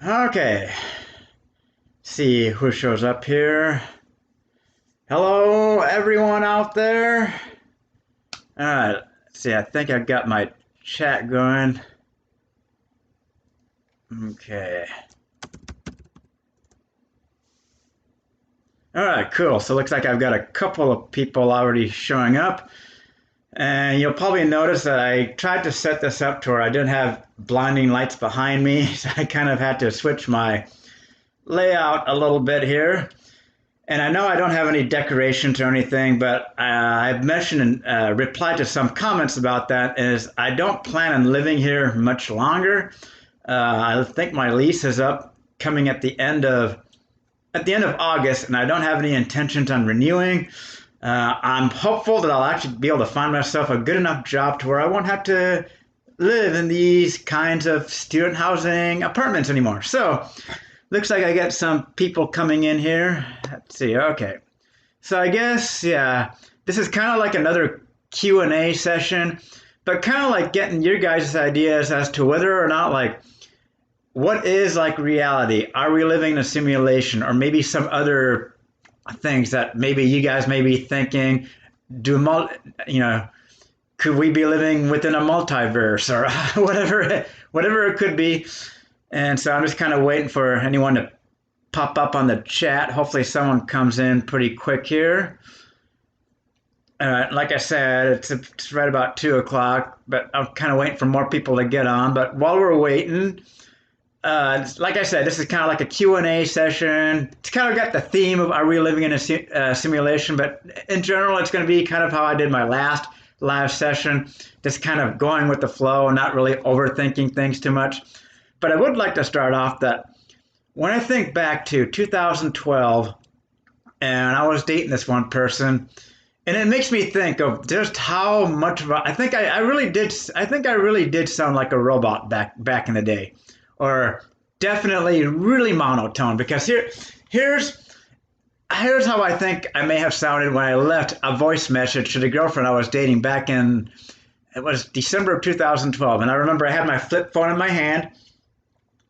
Okay, see who shows up here. Hello, everyone out there. All right, see, I think I've got my chat going. Okay. All right, cool. So it looks like I've got a couple of people already showing up. And you'll probably notice that I tried to set this up to where I didn't have blinding lights behind me. So I kind of had to switch my layout a little bit here. And I know I don't have any decorations or anything, but I've mentioned and replied to some comments about that is I don't plan on living here much longer. I think my lease is up coming at the end of August, and I don't have any intentions on renewing. I'm hopeful that I'll actually be able to find myself a good enough job to where I won't have to live in these kinds of student housing apartments anymore. So looks like I got some people coming in here. Let's see. Okay. So I guess, yeah, this is kind of like another Q&A session, but kind of like getting your guys' ideas as to whether or not, like, what is like reality? Are we living in a simulation, or maybe some other things that maybe you guys may be thinking? You know, could we be living within a multiverse or whatever it could be? And so I'm just kind of waiting for anyone to pop up on the chat. Hopefully someone comes in pretty quick here. Like I said, it's right about 2 o'clock, but I'm kind of waiting for more people to get on. But while we're waiting, like I said, this is kind of like a Q&A session. It's kind of got the theme of are we living in a simulation, but in general, it's going to be kind of how I did my last live session, just kind of going with the flow and not really overthinking things too much. But I would like to start off that when I think back to 2012, and I was dating this one person, and it makes me think of just how much of I think I really did sound like a robot back in the day, or definitely really monotone. Because here's how I think I may have sounded when I left a voice message to the girlfriend I was dating back in, it was December of 2012, and I remember I had my flip phone in my hand,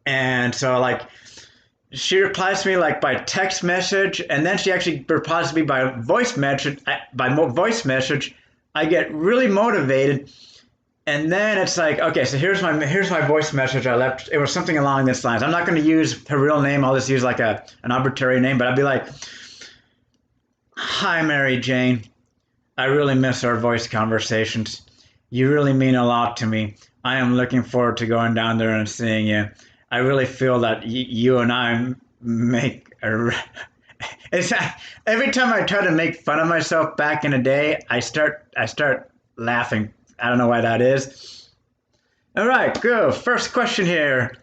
and so like she replies to me like by text message, and then she actually replies to me by voice message. I get really motivated. And then it's like, okay, so here's my voice message I left. It was something along this lines. I'm not going to use her real name. I'll just use like an arbitrary name, but I'd be like, "Hi, Mary Jane. I really miss our voice conversations. You really mean a lot to me. I am looking forward to going down there and seeing you. I really feel that you and I make a." It's every time I try to make fun of myself back in the day, I start laughing. I don't know why that is. All right, go. First question here.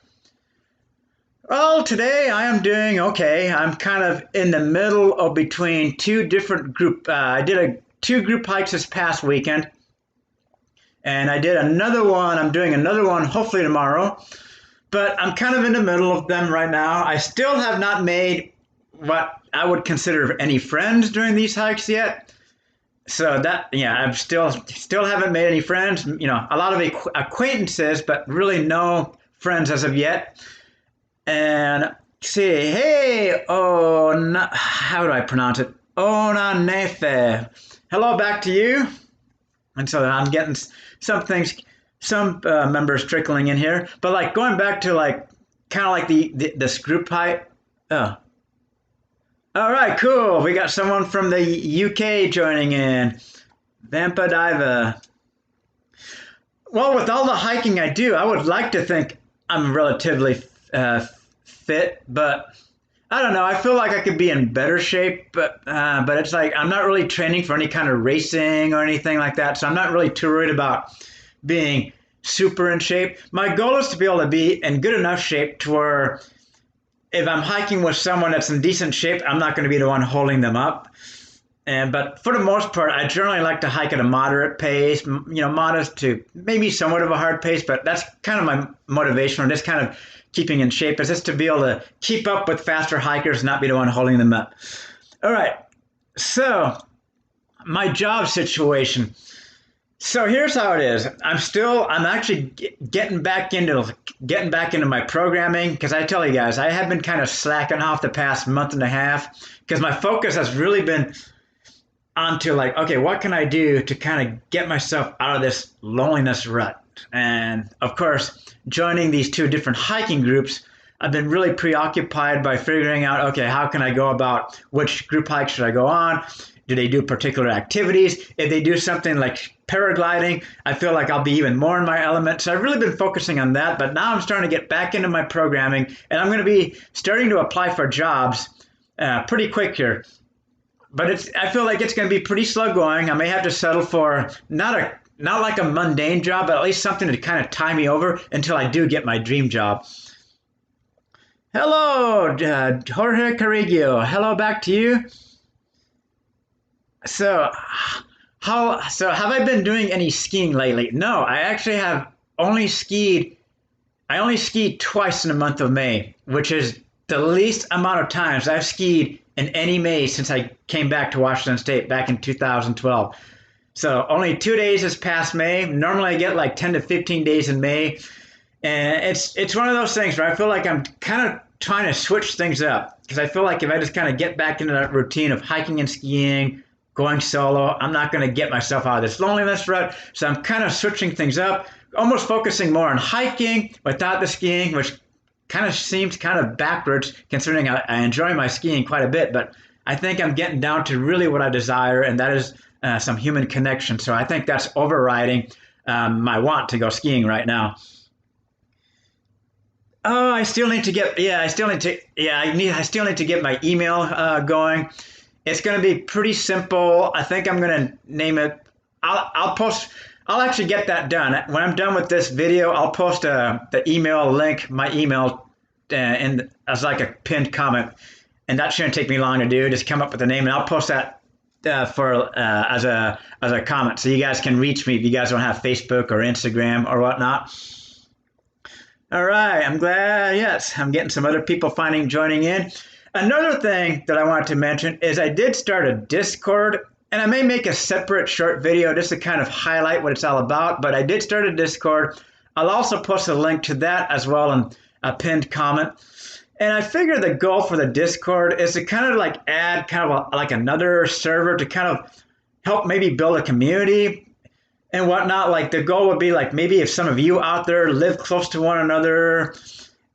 Well, today I am doing okay. I'm kind of in the middle of between two different I did two group hikes this past weekend, and I did another one. I'm doing another one hopefully tomorrow, but I'm kind of in the middle of them right now. I still have not made what I would consider any friends during these hikes yet. So that, yeah, I'm still haven't made any friends. You know, a lot of acquaintances, but really no friends as of yet. And see, hey, how do I pronounce it? Onanefe. Hello, back to you. And so I'm getting some things, some members trickling in here, but like going back to like kind of like this group hike. Oh. All right, cool. We got someone from the UK joining in. Vampa Diva. Well, with all the hiking I do, I would like to think I'm relatively fit, but I don't know. I feel like I could be in better shape, but it's like I'm not really training for any kind of racing or anything like that, so I'm not really too worried about being super in shape. My goal is to be able to be in good enough shape to where if I'm hiking with someone that's in decent shape, I'm not going to be the one holding them up. But for the most part, I generally like to hike at a moderate pace, modest to maybe somewhat of a hard pace, but that's kind of my motivation, or just kind of keeping in shape, is just to be able to keep up with faster hikers and not be the one holding them up. All right, so my job situation. So here's how it is. I'm actually getting back into my programming because I tell you guys, I have been kind of slacking off the past month and a half because my focus has really been onto like, okay, what can I do to kind of get myself out of this loneliness rut? And of course, joining these two different hiking groups, I've been really preoccupied by figuring out, okay, how can I go about which group hike should I go on? Do they do particular activities? If they do something like paragliding, I feel like I'll be even more in my element. So I've really been focusing on that, but now I'm starting to get back into my programming and I'm going to be starting to apply for jobs pretty quick here. But I feel like it's going to be pretty slow going. I may have to settle for not like a mundane job, but at least something to kind of tie me over until I do get my dream job. Hello, Jorge Carrillo. Hello back to you. So, have I been doing any skiing lately? No, I actually have only skied. I only skied twice in the month of May, which is the least amount of times I've skied in any May since I came back to Washington State back in 2012. So only 2 days this past May. Normally I get like 10 to 15 days in May. And it's one of those things where I feel like I'm kind of trying to switch things up because I feel like if I just kind of get back into that routine of hiking and skiing, going solo, I'm not going to get myself out of this loneliness rut. So I'm kind of switching things up, almost focusing more on hiking without the skiing, which kind of seems kind of backwards considering I enjoy my skiing quite a bit. But I think I'm getting down to really what I desire, and that is some human connection. So I think that's overriding my want to go skiing right now. Oh, I still need to get, yeah, I still need to, yeah, I still need to get my email going. It's going to be pretty simple. I think I'm going to name it. I'll actually get that done. When I'm done with this video, I'll post the email link, my email, as like a pinned comment. And that shouldn't take me long to do. Just come up with a name and I'll post that as a comment. So you guys can reach me if you guys don't have Facebook or Instagram or whatnot. All right, I'm glad, yes, I'm getting some other people joining in. Another thing that I wanted to mention is I did start a Discord, and I may make a separate short video just to kind of highlight what it's all about, but I did start a Discord. I'll also post a link to that as well in a pinned comment. And I figure the goal for the Discord is to kind of like add kind of like another server to kind of help maybe build a community and whatnot. Like the goal would be like maybe if some of you out there live close to one another,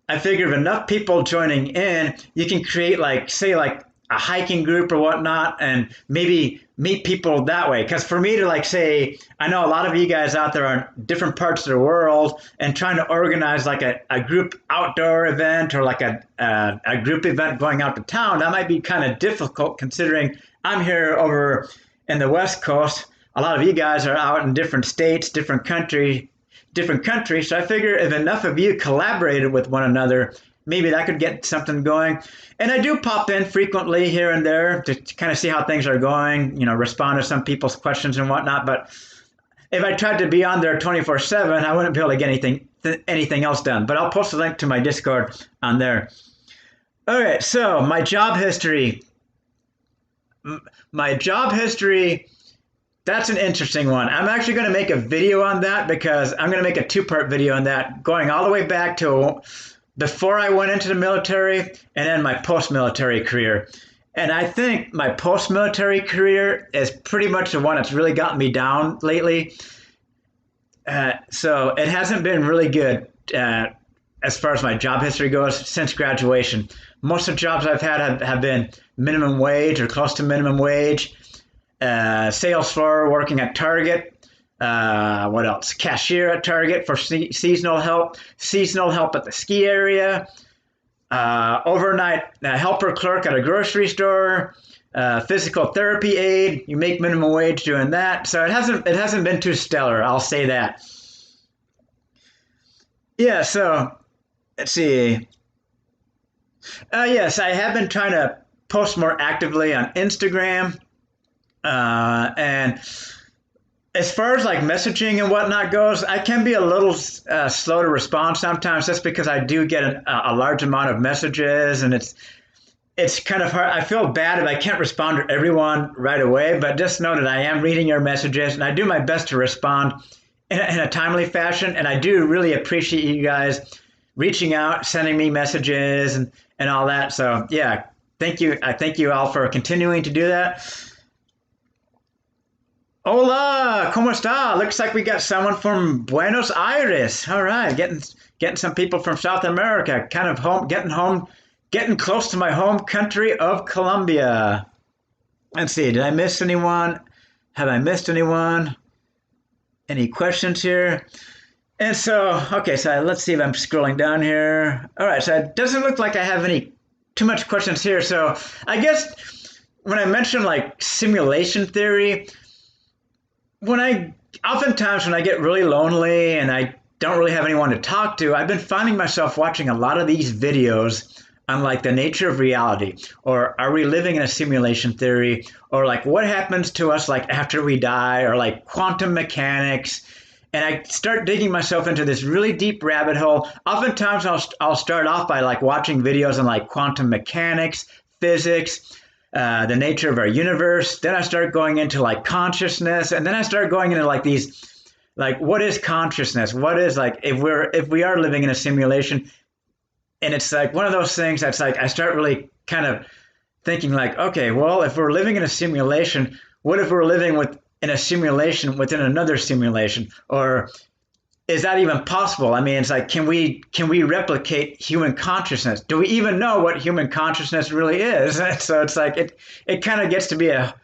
I figure if enough people joining in, you can create like, say like a hiking group or whatnot and maybe meet people that way. Because for me to like say, I know a lot of you guys out there are in different parts of the world and trying to organize like a group outdoor event or like a group event going out to town, that might be kind of difficult considering I'm here over in the West Coast. A lot of you guys are out in different states, different countries. So I figure if enough of you collaborated with one another, maybe that could get something going. And I do pop in frequently here and there to kind of see how things are going, respond to some people's questions and whatnot. But if I tried to be on there 24/7, I wouldn't be able to get anything else done. But I'll post a link to my Discord on there. All right, so my job history. That's an interesting one. I'm actually going to make a video on that because I'm going to make a two-part video on that, going all the way back to before I went into the military and then my post-military career. And I think my post-military career is pretty much the one that's really gotten me down lately. So it hasn't been really good as far as my job history goes since graduation. Most of the jobs I've had have been minimum wage or close to minimum wage. Sales floor, working at Target. What else? Cashier at Target for seasonal help at the ski area. Overnight helper clerk at a grocery store. Physical therapy aide. You make minimum wage doing that. So it hasn't been too stellar. I'll say that. Yeah. So let's see. Yes, I have been trying to post more actively on Instagram. And as far as like messaging and whatnot goes, I can be a little slow to respond sometimes just because I do get a large amount of messages and it's kind of hard. I feel bad if I can't respond to everyone right away, but just know that I am reading your messages and I do my best to respond in a timely fashion. And I do really appreciate you guys reaching out, sending me messages and all that. So yeah, thank you. I thank you all for continuing to do that. Hola, ¿cómo está? Looks like we got someone from Buenos Aires. All right, getting some people from South America, kind of home, getting close to my home country of Colombia. Let's see, did I miss anyone? Have I missed anyone? Any questions here? And so, okay, so let's see if I'm scrolling down here. All right, so it doesn't look like I have any too much questions here. So I guess when I mentioned like simulation theory, oftentimes when I get really lonely and I don't really have anyone to talk to, I've been finding myself watching a lot of these videos on like the nature of reality, or are we living in a simulation theory, or like what happens to us like after we die, or like quantum mechanics. And I start digging myself into this really deep rabbit hole. Oftentimes I'll start off by like watching videos on like quantum mechanics, physics, the nature of our universe. Then I start going into like consciousness, and then I start going into like these, like what is consciousness? What is like if we are living in a simulation? And it's like one of those things that's like I start really kind of thinking like, okay, well, if we're living in a simulation, what if we're living in a simulation within another simulation? Or is that even possible? I mean, it's like, can we replicate human consciousness? Do we even know what human consciousness really is? So it's like it kind of gets to be a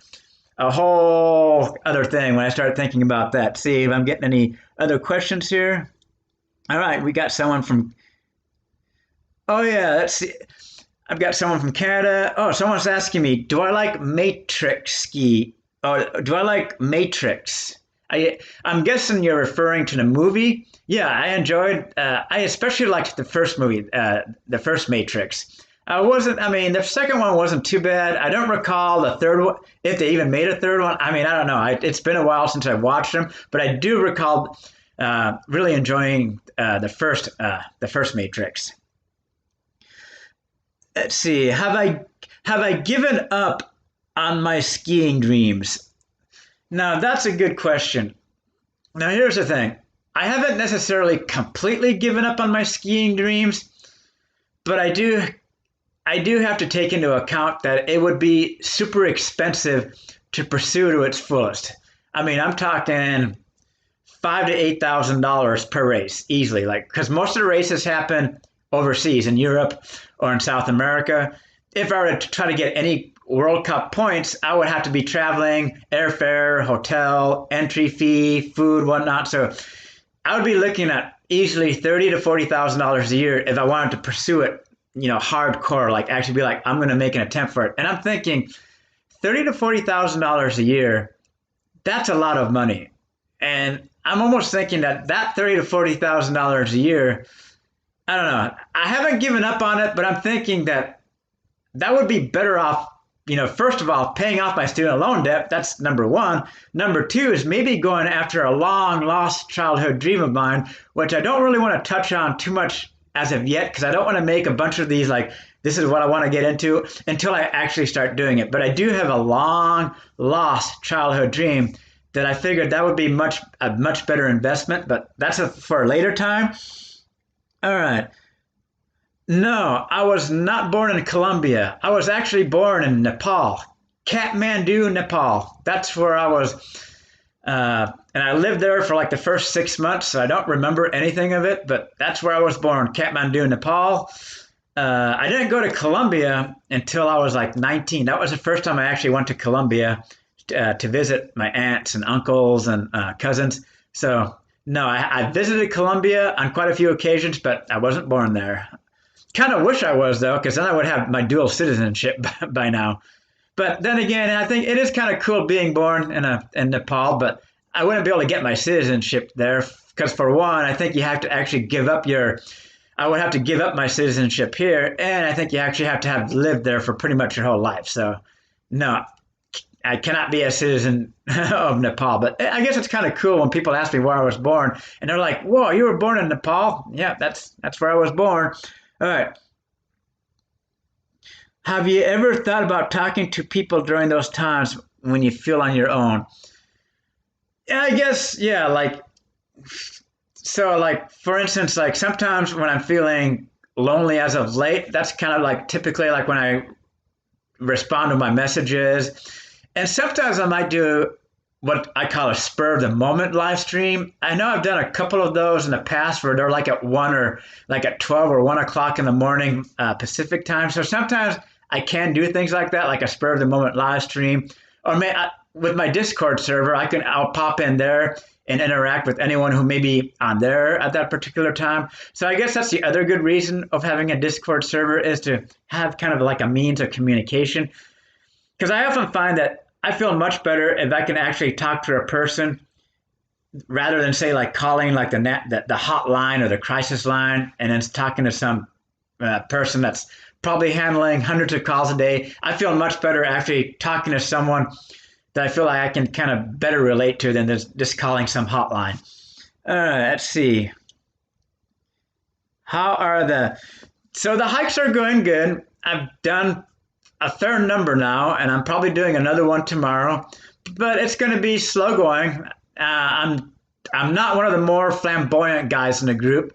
whole other thing when I start thinking about that. See if I'm getting any other questions here. All right, we got someone from. Oh yeah, let's see. I've got someone from Canada. Oh, someone's asking me, do I like Matrix ski? Oh, do I like Matrix? I'm guessing you're referring to the movie. Yeah, I enjoyed. I especially liked the first movie, the first Matrix. I mean, the second one wasn't too bad. I don't recall the third one, if they even made a third one. I mean, I don't know. It's been a while since I've watched them, but I do recall really enjoying the first Matrix. Let's see. Have I given up on my skiing dreams? Now, that's a good question. Now, here's the thing. I haven't necessarily completely given up on my skiing dreams, but I do have to take into account that it would be super expensive to pursue to its fullest. I mean, I'm talking $5,000 to $8,000 per race easily, like because most of the races happen overseas in Europe or in South America. If I were to try to get any World Cup points, I would have to be traveling, airfare, hotel, entry fee, food, whatnot. So I would be looking at easily $30,000 to $40,000 a year if I wanted to pursue it, hardcore, like actually be like, I'm going to make an attempt for it. And I'm thinking $30,000 to $40,000 a year, that's a lot of money. And I'm almost thinking that $30,000 to $40,000 a year, I don't know. I haven't given up on it, but I'm thinking that would be better off, first of all, paying off my student loan debt. That's number one. Number two is maybe going after a long lost childhood dream of mine, which I don't really want to touch on too much as of yet, because I don't want to make a bunch of these like, this is what I want to get into until I actually start doing it. But I do have a long lost childhood dream that I figured that would be a much better investment, but that's for a later time. All right. No, I was not born in Colombia. I was actually born in Nepal, Kathmandu, Nepal. That's where I was. And I lived there for like the first 6 months, so I don't remember anything of it, but that's where I was born, Kathmandu, Nepal. I didn't go to Colombia until I was like 19. That was the first time I actually went to Colombia to visit my aunts and uncles and cousins. So no, I visited Colombia on quite a few occasions, but I wasn't born there. Kind of wish I was, though, because then I would have my dual citizenship by now. But then again, I think it is kind of cool being born in Nepal, but I wouldn't be able to get my citizenship there because, for one, I think you have to actually give up I would have to give up my citizenship here, and I think you actually have to have lived there for pretty much your whole life. So, no, I cannot be a citizen of Nepal. But I guess it's kind of cool when people ask me where I was born, and they're like, "Whoa, you were born in Nepal?" Yeah, that's where I was born. All right. Have you ever thought about talking to people during those times when you feel on your own? Yeah, I guess, yeah, like for instance, like sometimes when I'm feeling lonely as of late, that's kind of like typically like when I respond to my messages. And sometimes I might do what I call a spur of the moment live stream. I know I've done a couple of those in the past where they're like at 1 or like at 12 or 1 o'clock in the morning Pacific time. So sometimes I can do things like that, like a spur of the moment live stream. Or with my Discord server, I'll pop in there and interact with anyone who may be on there at that particular time. So I guess that's the other good reason of having a Discord server is to have kind of like a means of communication. Because I often find that I feel much better if I can actually talk to a person rather than say like calling like the hotline or the crisis line and then talking to some person that's probably handling hundreds of calls a day. I feel much better actually talking to someone that I feel like I can kind of better relate to than just calling some hotline. Let's see. How are so the hikes are going good. I've done a fair number now, and I'm probably doing another one tomorrow, but it's going to be slow going. I'm not one of the more flamboyant guys in the group,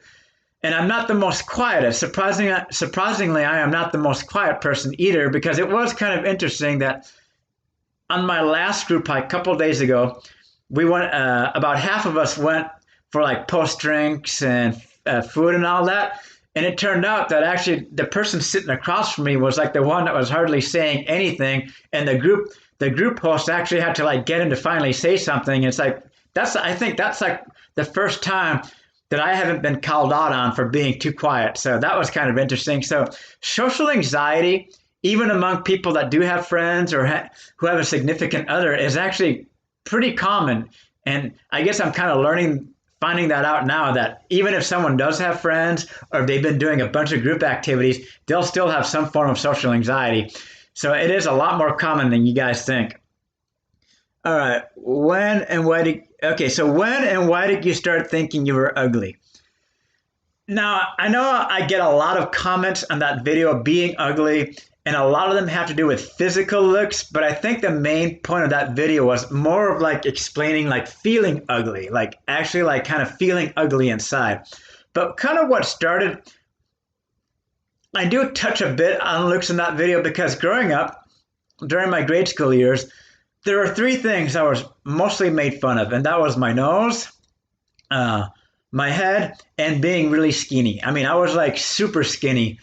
and I'm not the most quietest. Surprisingly, I am not the most quiet person either, because it was kind of interesting that on my last group hike a couple of days ago, we went. About half of us went for like post drinks and food and all that. And it turned out that actually the person sitting across from me was like the one that was hardly saying anything, and the group host actually had to like get him to finally say something. It's like I think that's like the first time that I haven't been called out on for being too quiet. So that was kind of interesting. So social anxiety, even among people that do have friends or who have a significant other, is actually pretty common. And I guess I'm kind of finding that out now, that even if someone does have friends or if they've been doing a bunch of group activities, they'll still have some form of social anxiety. So it is a lot more common than you guys think. All right. When and why did you start thinking you were ugly? Now, I know I get a lot of comments on that video being ugly, and a lot of them have to do with physical looks, but I think the main point of that video was more of like explaining like feeling ugly, like actually like kind of feeling ugly inside. But kind of what started, I do touch a bit on looks in that video because growing up during my grade school years, there were three things I was mostly made fun of, and that was my nose, uh, my head, and being really skinny. I mean, I was like super skinny.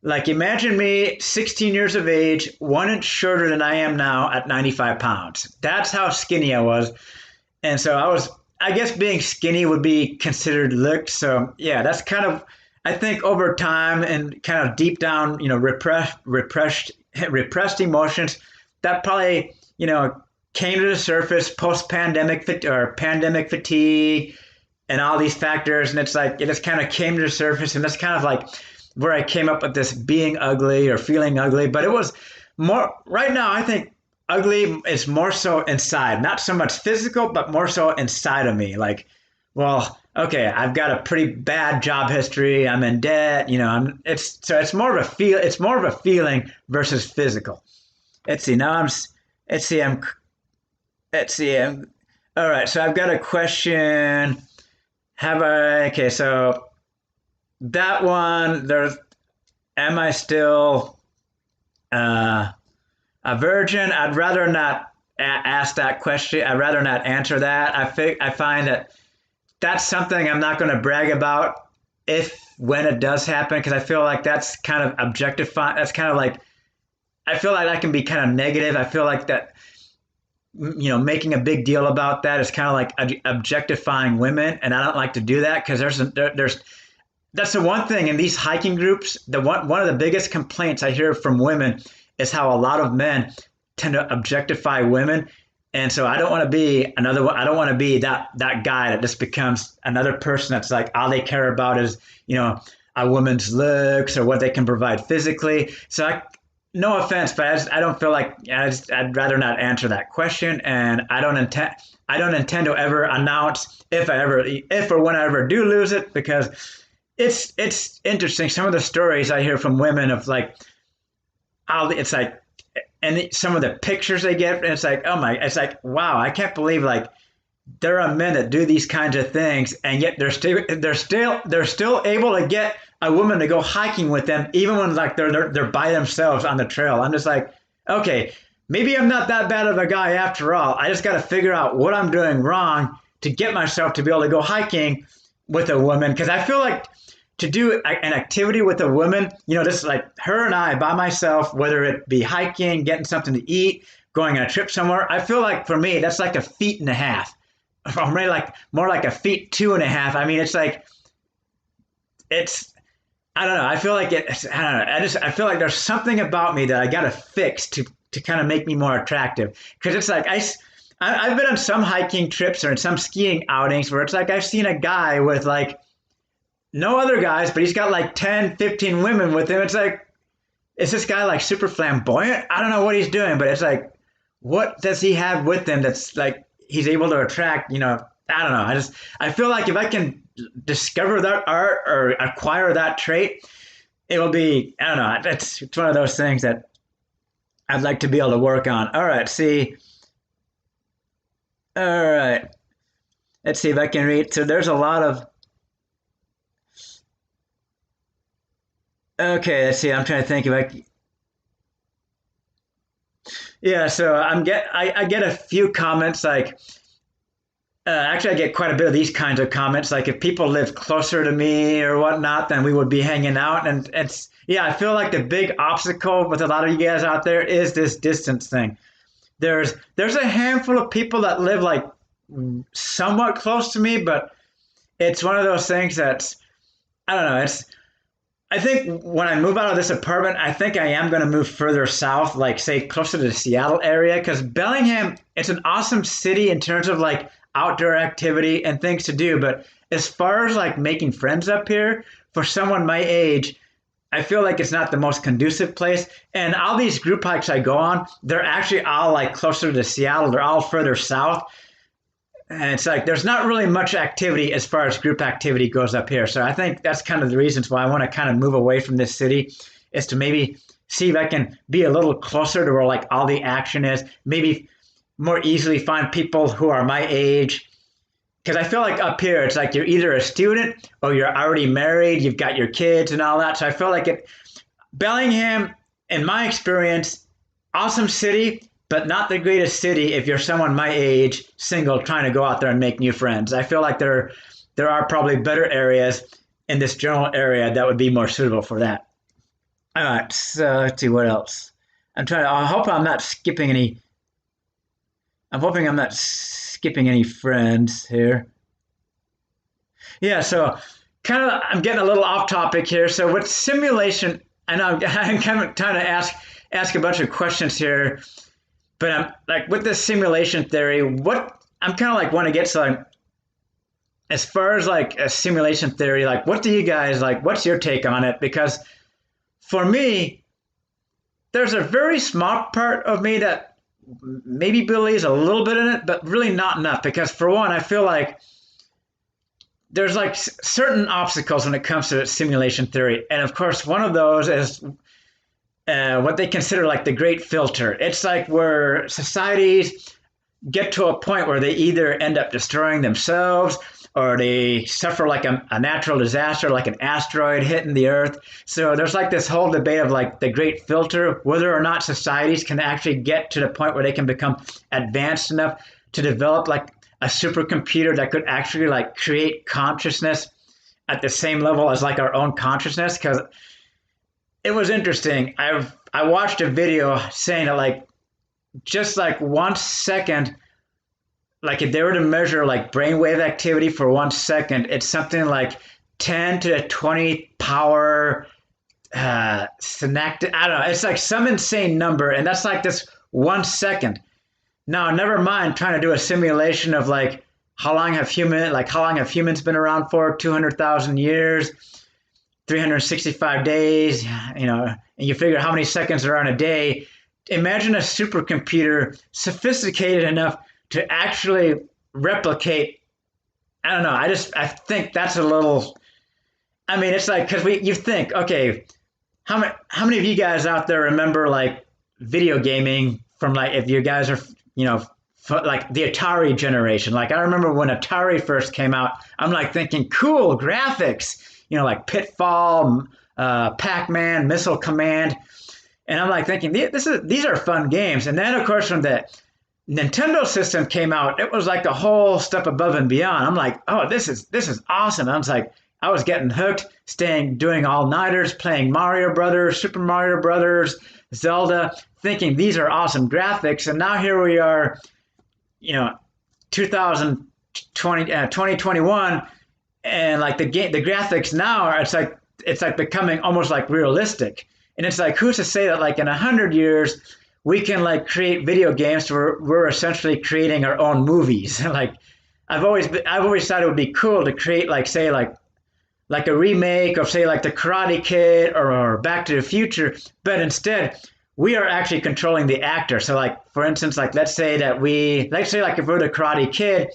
Like imagine me 16 years of age, 1 inch shorter than I am now at 95 pounds. That's how skinny I was. And so I guess being skinny would be considered looked. So yeah, that's kind of, I think over time and kind of deep down, repressed emotions that probably, came to the surface post-pandemic or pandemic fatigue and all these factors. And it's like, it just kind of came to the surface, and that's kind of like where I came up with this being ugly or feeling ugly. But it was more, right now, I think ugly is more so inside, not so much physical, but more so inside of me. Like, well, okay, I've got a pretty bad job history. I'm in debt. It's more of a feeling versus physical. Let's see. Let's see. Let's see. All right. So I've got a question. Okay. So that one, am I still a virgin? I'd rather not ask that question. I'd rather not answer that. I find that that's something I'm not going to brag about when it does happen, because I feel like that's kind of objectifying. That's kind of like, I feel like that can be kind of negative. I feel like that, making a big deal about that is kind of like objectifying women, and I don't like to do that, because there's that's the one thing in these hiking groups. One of the biggest complaints I hear from women is how a lot of men tend to objectify women, and so I don't want to be another one. I don't want to be that guy that just becomes another person that's like all they care about is a woman's looks or what they can provide physically. So no offense, but I don't feel like I'd rather not answer that question, and I don't intend to ever announce if or when I ever do lose it, because it's interesting. Some of the stories I hear from women of like it's like, and some of the pictures they get, it's like, oh my, it's like, wow, I can't believe like there are men that do these kinds of things, and yet they're still able to get a woman to go hiking with them, even when like they're by themselves on the trail. I'm just like, okay, maybe I'm not that bad of a guy after all. I just got to figure out what I'm doing wrong to get myself to be able to go hiking with a woman, because I feel like to do an activity with a woman, just like her and I by myself, whether it be hiking, getting something to eat, going on a trip somewhere, I feel like for me that's like a feet and a half, or maybe like more like a feet two and a half. I mean, it's like it's I don't know. I feel like I don't know. I feel like there's something about me that I got to fix to kind of make me more attractive. Because it's like I've been on some hiking trips or in some skiing outings where it's like I've seen a guy with like no other guys, but he's got like 10, 15 women with him. It's like, is this guy like super flamboyant? I don't know what he's doing, but it's like, what does he have with him that's like he's able to attract? I don't know. I feel like if I can discover that art or acquire that trait, it will be, I don't know. It's one of those things that I'd like to be able to work on. All right, see. All right. Let's see if I can read. So there's a lot of, okay, let's see. I'm trying to think if yeah, so I get a few comments like, actually, I get quite a bit of these kinds of comments. Like if people live closer to me or whatnot, then we would be hanging out. And yeah, I feel like the big obstacle with a lot of you guys out there is this distance thing. There's a handful of people that live like somewhat close to me, but it's one of those things that's, I don't know. I think when I move out of this apartment, I think I am going to move further south, like say closer to the Seattle area, because Bellingham, it's an awesome city in terms of like outdoor activity and things to do. But as far as like making friends up here for someone my age, I feel like it's not the most conducive place. And all these group hikes I go on, they're actually all like closer to Seattle. They're all further south. And it's like there's not really much activity as far as group activity goes up here. So I think that's kind of the reasons why I want to kind of move away from this city, is to maybe see if I can be a little closer to where like all the action is, maybe more easily find people who are my age. Because I feel like up here, it's like you're either a student or you're already married, you've got your kids and all that. So I feel like Bellingham, in my experience, awesome city, but not the greatest city if you're someone my age, single, trying to go out there and make new friends. I feel like there are probably better areas in this general area that would be more suitable for that. All right, so let's see what else. I hope I'm not skipping any. I'm hoping I'm not skipping any friends here. Yeah, so I'm getting a little off topic here. So with simulation, I know I'm kind of trying to ask a bunch of questions here. But I'm like with this simulation theory, what I'm kind of like want to get to like, as far as like a simulation theory, like what do you guys like? What's your take on it? Because for me, there's a very small part of me that maybe believes a little bit in it, but really not enough. Because for one, I feel like there's like certain obstacles when it comes to simulation theory, and of course, one of those is what they consider like the great filter. It's like where societies get to a point where they either end up destroying themselves or they suffer like a natural disaster, like an asteroid hitting the earth. So there's like this whole debate of like the great filter, whether or not societies can actually get to the point where they can become advanced enough to develop like a supercomputer that could actually like create consciousness at the same level as like our own consciousness. Because it was interesting. I watched a video saying that like just like 1 second, like if they were to measure like brainwave activity for 1 second, it's something like 10 to the 20 power synaptic. I don't know. It's like some insane number, and that's like this 1 second. Now, never mind trying to do a simulation of like how long have humans been around for? 200,000 years. 365 days, and you figure how many seconds there are in a day. Imagine a supercomputer sophisticated enough to actually replicate. I don't know. I think that's a little. I mean, it's like because you think, okay, how many of you guys out there remember like video gaming from like if you guys are like the Atari generation? Like I remember when Atari first came out, I'm like thinking cool graphics, like Pitfall, Pac-Man, Missile Command, and I'm like thinking these are fun games. And then of course when the Nintendo system came out, it was like a whole step above and beyond. I'm like, oh, this is awesome. I was like, I was getting hooked, doing all nighters, playing Mario Brothers, Super Mario Brothers, Zelda, thinking these are awesome graphics. And now here we are, you know, 2020, 2021, and like the graphics now are it's like becoming almost like realistic. And it's like, who's to say that like in 100 years we can like create video games where we're essentially creating our own movies. Like I've always thought it would be cool to create like say like a remake of say like the Karate Kid or Back to the Future, but instead we are actually controlling the actor. So like for instance, like let's say like if we're the Karate Kid,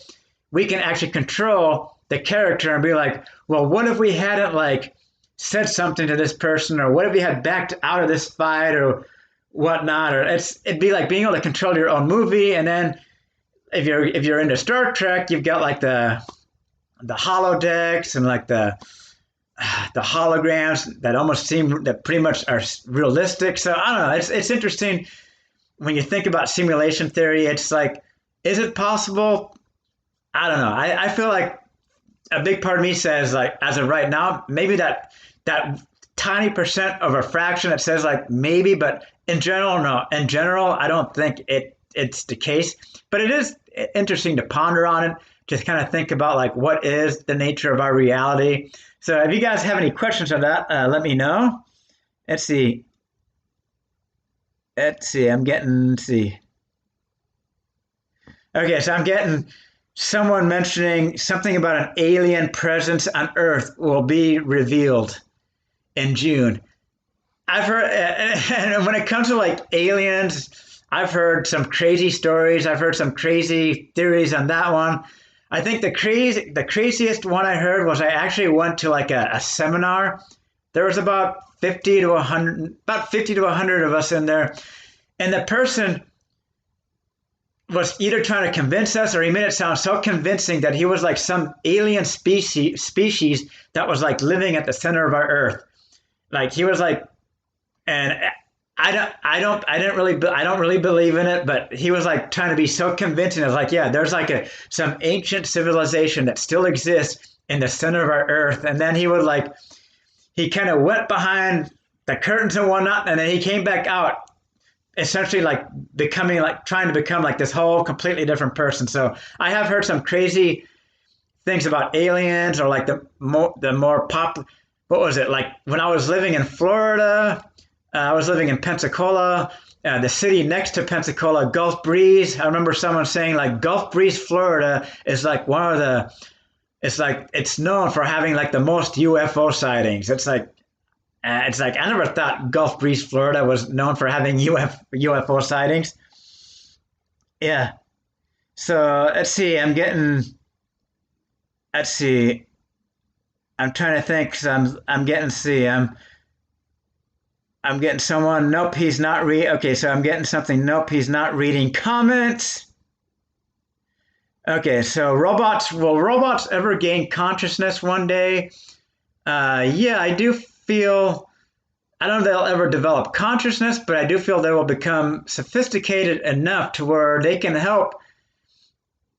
we can actually control the character and be like, well, what if we hadn't like said something to this person, or what if we had backed out of this fight or whatnot, or it'd be like being able to control your own movie. And then if you're into Star Trek, you've got like the holodecks and like the holograms that almost seem that pretty much are realistic. So I don't know. It's interesting when you think about simulation theory. It's like, is it possible? I don't know. I feel like a big part of me says like, as of right now, maybe that tiny percent of a fraction that says like maybe, but in general, no. In general, I don't think it's the case. But it is interesting to ponder on it, to kind of think about like what is the nature of our reality. So if you guys have any questions on that, let me know. Let's see. Let's see. Okay, so I'm getting someone mentioning something about an alien presence on Earth will be revealed in June. I've heard, and when it comes to like aliens, I've heard some crazy stories. I've heard some crazy theories on that one. I think the craziest one I heard was I actually went to like a seminar. There was about 50 to 100 of us in there, and the person was either trying to convince us, or he made it sound so convincing that he was like some alien species that was like living at the center of our Earth. Like he was like, and I don't really believe in it, but he was like trying to be so convincing. I was like, yeah, there's like some ancient civilization that still exists in the center of our Earth. And then he kind of went behind the curtains and whatnot, and then he came back out, essentially like trying to become like this whole completely different person. So I have heard some crazy things about aliens, or like the more pop. What was it like when I was living in Florida? I was living in Pensacola, the city next to Pensacola, Gulf Breeze. I remember someone saying like Gulf Breeze, Florida is like it's known for having like the most UFO sightings. It's like I never thought Gulf Breeze, Florida was known for having UFO sightings. Yeah. So let's see. I'm trying to think. 'Cause I'm getting see. I'm getting someone. Nope, he's not Okay, so I'm getting something. Nope, he's not reading comments. Okay, so will robots ever gain consciousness one day? Yeah, I do feel. I don't know if they'll ever develop consciousness, but I do feel they will become sophisticated enough to where they can help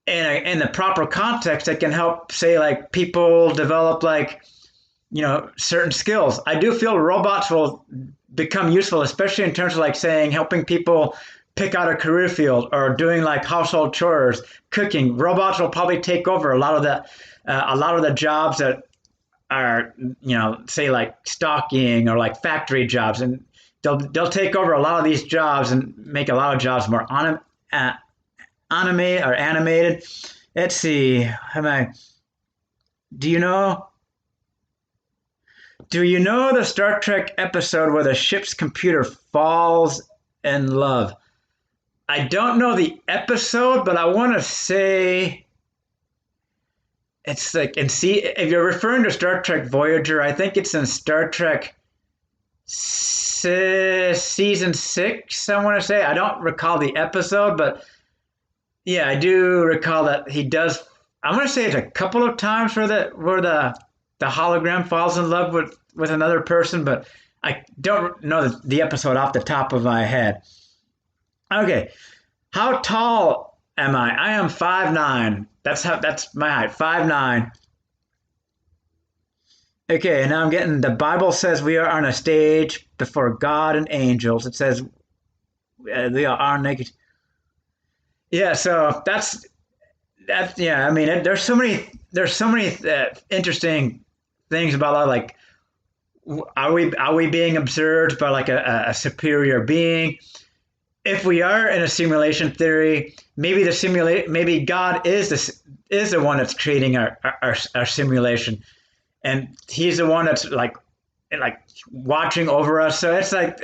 in the proper context. They can help, say, like people develop like certain skills. I do feel robots will become useful, especially in terms of like saying helping people pick out a career field, or doing like household chores, cooking. Robots will probably take over a lot of the jobs that are say like stocking or like factory jobs, and they'll take over a lot of these jobs and make a lot of jobs more animated. Let's see. Do you know? Do you know the Star Trek episode where the ship's computer falls in love? I don't know the episode, but I want to say it's like, and see, if you're referring to Star Trek Voyager, I think it's in Star Trek season 6, I want to say. I don't recall the episode, but yeah, I do recall that he does. I want to say it's a couple of times where the hologram falls in love with another person, but I don't know the episode off the top of my head. Okay, how tall am I? I am 5'9". That's my height, 5'9". Okay, now I'm getting the Bible says we are on a stage before God and angels. It says we are naked. Yeah, so that's yeah. I mean, there's so many interesting things about that. Like, are we being observed by like a superior being? If we are in a simulation theory, maybe God is the one that's creating our simulation, and he's the one that's like watching over us. So it's like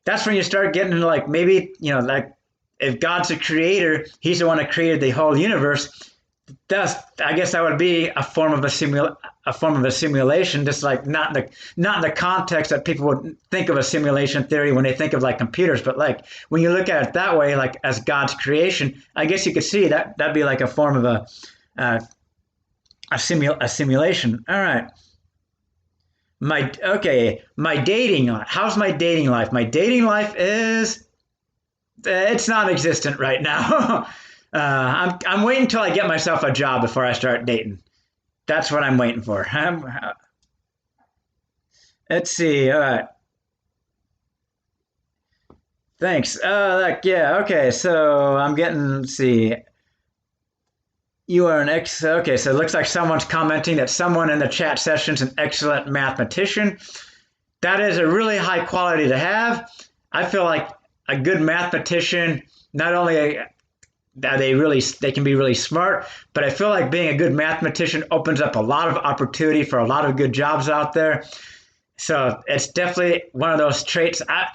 that's when you start getting into like maybe like if God's a creator, he's the one that created the whole universe. That's I guess that would be a form of a simulation, just like not in the context that people would think of a simulation theory when they think of like computers, but like when you look at it that way, like as God's creation, I guess you could see that that'd be like a form of uh, a simulation. All right. My dating life. How's my dating life? My dating life is it's non-existent right now. I'm waiting until I get myself a job before I start dating. That's what I'm waiting for. Let's see. All right. Thanks. Like, yeah. Okay. So I'm getting. Let's see. You are an ex. Okay. So it looks like someone's commenting that someone in the chat session is an excellent mathematician. That is a really high quality to have. I feel like a good mathematician not only that they can be really smart, but I feel like being a good mathematician opens up a lot of opportunity for a lot of good jobs out there. So it's definitely one of those traits. I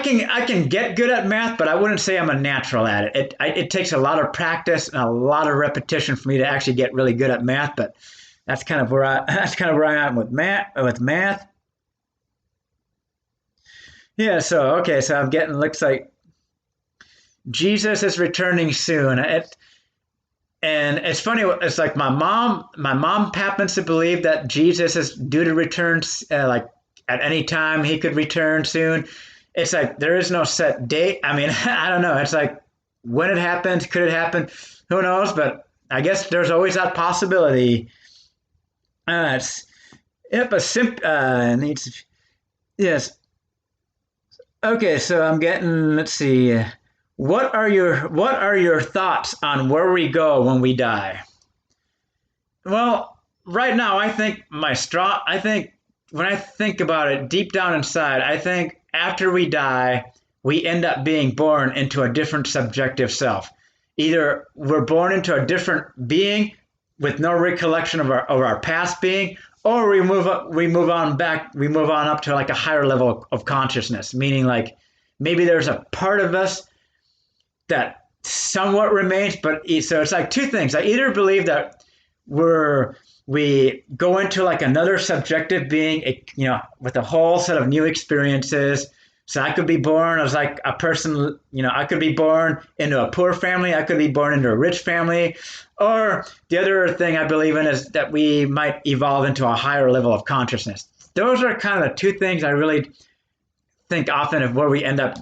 can get good at math, but I wouldn't say I'm a natural at it. It takes a lot of practice and a lot of repetition for me to actually get really good at math. But that's kind of where I am with math. Yeah. So okay. So I'm getting looks like Jesus is returning soon. And it's funny. It's like my mom happens to believe that Jesus is due to return, like at any time he could return soon. It's like there is no set date. I mean, I don't know. It's like when it happens, could it happen? Who knows? But I guess there's always that possibility. It's yep, a simp needs yes. Okay, so I'm getting. Let's see. What are your thoughts on where we go when we die? Well, right now I think when I think about it deep down inside, I think after we die, we end up being born into a different subjective self. Either we're born into a different being with no recollection of our past being, or we move on up to like a higher level of consciousness, meaning like maybe there's a part of us that somewhat remains, but so it's like two things. I either believe that we go into like another subjective being, with a whole set of new experiences. So I could be born as like a person, I could be born into a poor family, I could be born into a rich family, or the other thing I believe in is that we might evolve into a higher level of consciousness. Those are kind of the two things I really think often of where we end up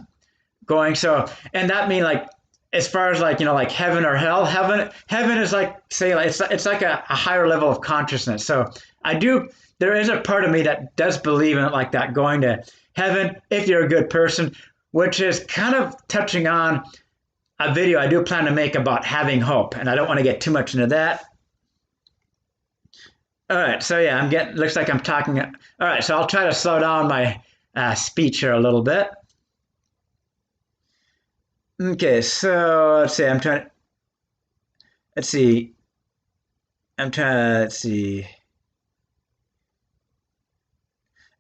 going. So, and that mean like as far as like like heaven or hell, heaven is like say like, it's like a higher level of consciousness. So there is a part of me that does believe in it like that, going to heaven if you're a good person, which is kind of touching on a video I do plan to make about having hope, and I don't want to get too much into that. All right, so yeah, looks like I'm talking. All right, so I'll try to slow down my speech here a little bit. Okay, so let's see. Let's see. Let's see.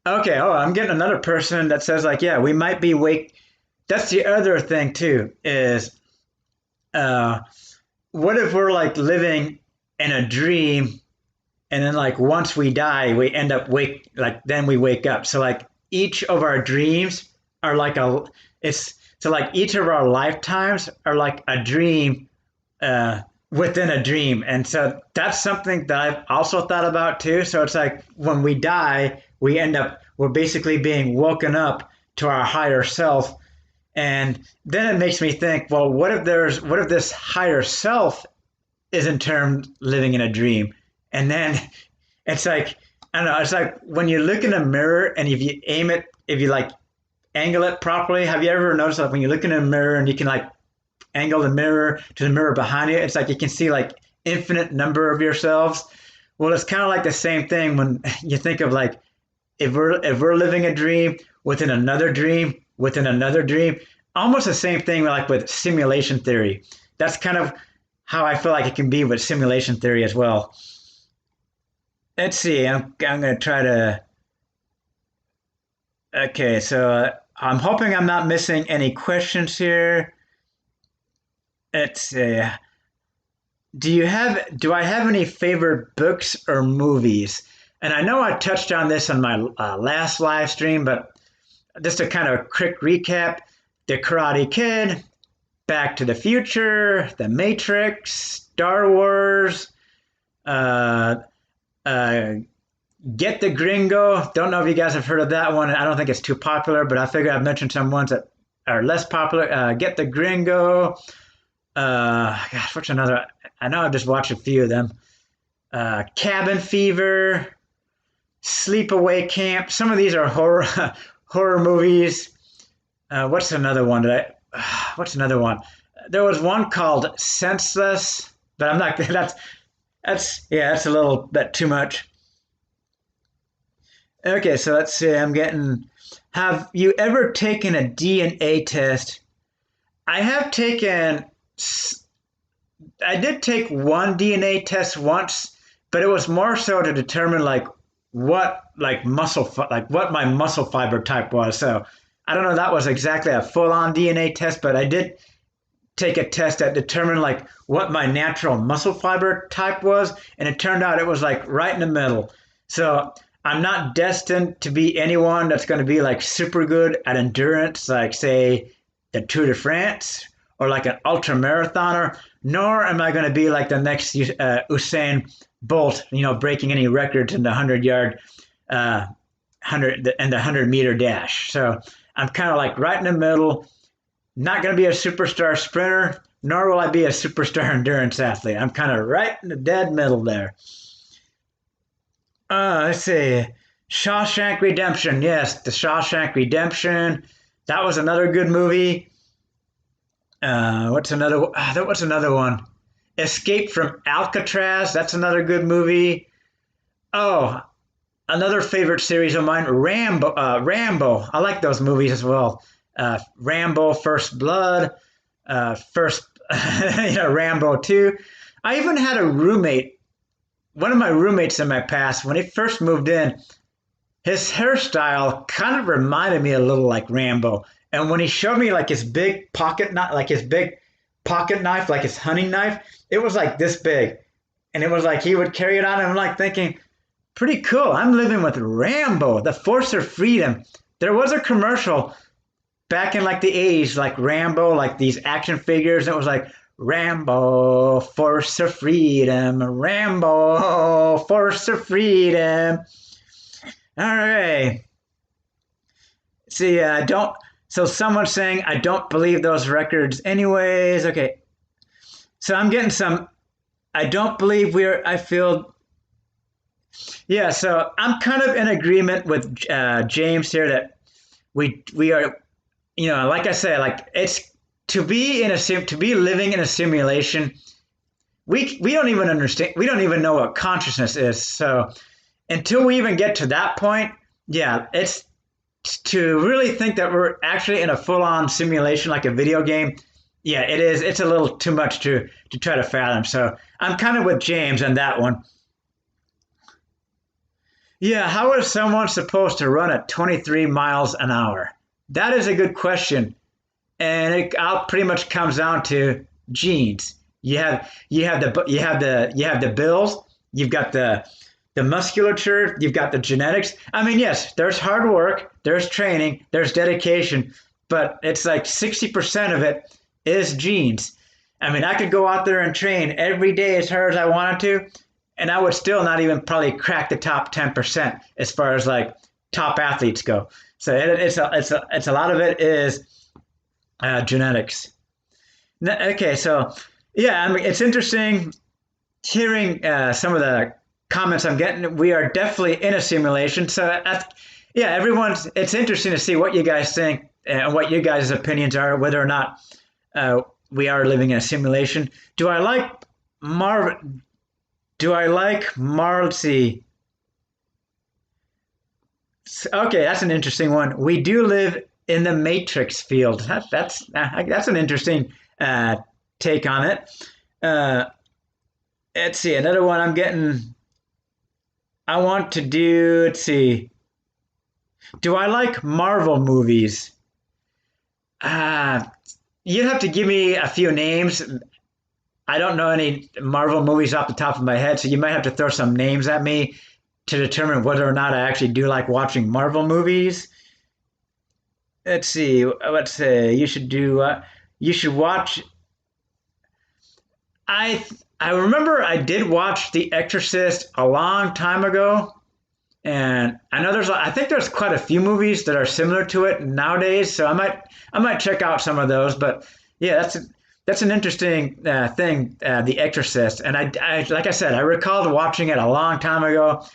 Okay, oh, I'm getting another person that says like, yeah, we might be wake. That's the other thing too, is uh, what if we're like living in a dream and then like once we die, we end up then we wake up. So like each of our dreams are like a it's so like each of our lifetimes are like a dream uh, within a dream. And so that's something that I've also thought about too. So it's like when we die, we're basically being woken up to our higher self. And then it makes me think, well, what if this higher self is in turn living in a dream? And then it's like, I don't know, it's like when you look in a mirror and if you like angle it properly, have you ever noticed that when you look in a mirror and you can like angle the mirror to the mirror behind you, it's like you can see like infinite number of yourselves. Well, it's kind of like the same thing when you think of like if we're living a dream within another dream within another dream, almost the same thing like with simulation theory. That's kind of how I feel like it can be with simulation theory as well. Let's see. I'm going to try to. Okay, so I'm hoping I'm not missing any questions here. Let's see. Do I have any favorite books or movies? And I know I touched on this on my last live stream, but just a kind of quick recap: The Karate Kid, Back to the Future, The Matrix, Star Wars, uh, uh, Get the Gringo. Don't know if you guys have heard of that one. I don't think it's too popular, but I figure I've mentioned some ones that are less popular. Get the Gringo. Gosh, what's another? I know I've just watched a few of them. Cabin Fever, Sleepaway Camp. Some of these are horror horror movies. What's another one? What's another one? There was one called Senseless, but I'm not. That's a little bit too much. Okay, so let's see. Have you ever taken a DNA test? I have taken. I did take one DNA test once, but it was more so to determine what my muscle fiber type was. So I don't know if that was exactly a full-on DNA test, but I did take a test that determined like what my natural muscle fiber type was, and it turned out it was like right in the middle. So I'm not destined to be anyone that's going to be like super good at endurance, like say the Tour de France or like an ultra marathoner, nor am I going to be like the next Usain Bolt, breaking any records in the 100-yard, 100-meter dash. So I'm kind of like right in the middle. Not going to be a superstar sprinter, nor will I be a superstar endurance athlete. I'm kind of right in the dead middle there. Let's see. Shawshank Redemption. Yes, the Shawshank Redemption. That was another good movie. What's another one? Escape from Alcatraz. That's another good movie. Oh, another favorite series of mine, Rambo. Rambo. I like those movies as well. Rambo, First Blood, Rambo 2. I even had a roommate. One of my roommates in my past, when he first moved in, his hairstyle kind of reminded me a little like Rambo. And when he showed me like his big pocket knife, like his hunting knife, it was like this big. And it was like he would carry it on. And I'm like thinking, pretty cool. I'm living with Rambo, the Force of Freedom. There was a commercial back in like the 80s, like Rambo, like these action figures. It was like, Rambo, Force of Freedom, Rambo, Force of Freedom. All right. See, so someone's saying, I don't believe those records anyways. Okay. So I'm getting some, I don't believe I feel, yeah, so I'm kind of in agreement with James here that we are, like I say, like it's, to be living in a simulation, we don't even understand. We don't even know what consciousness is. So until we even get to that point, yeah, it's to really think that we're actually in a full-on simulation like a video game. Yeah, it is. It's a little too much to try to fathom. So I'm kind of with James on that one. Yeah, how is someone supposed to run at 23 miles an hour? That is a good question. And it all pretty much comes down to genes. You have the bills. You've got the musculature, you've got the genetics. I mean, yes, there's hard work, there's training, there's dedication, but it's like 60% of it is genes. I mean, I could go out there and train every day as hard as I wanted to, and I would still not even probably crack the top 10% as far as like top athletes go. So it's a lot of it is genetics. Okay, so yeah, I mean, it's interesting hearing some of the comments I'm getting. We are definitely in a simulation. So yeah, it's interesting to see what you guys think and what you guys' opinions are, whether or not we are living in a simulation. Do I like let's see. Okay, that's an interesting one. We do live in the matrix field. That's an interesting take on it. Uh, let's see, another one I'm getting. I want to do, let's see. Do I like Marvel movies? Uh, you'd have to give me a few names. I don't know any Marvel movies off the top of my head, so you might have to throw some names at me to determine whether or not I actually do like watching Marvel movies. Let's see. Let's say you should do. You should watch. I I remember I did watch The Exorcist a long time ago, and I know I think there's quite a few movies that are similar to it nowadays. So I might check out some of those. But yeah, that's an interesting thing, The Exorcist. And I like I said, I recalled watching it a long time ago,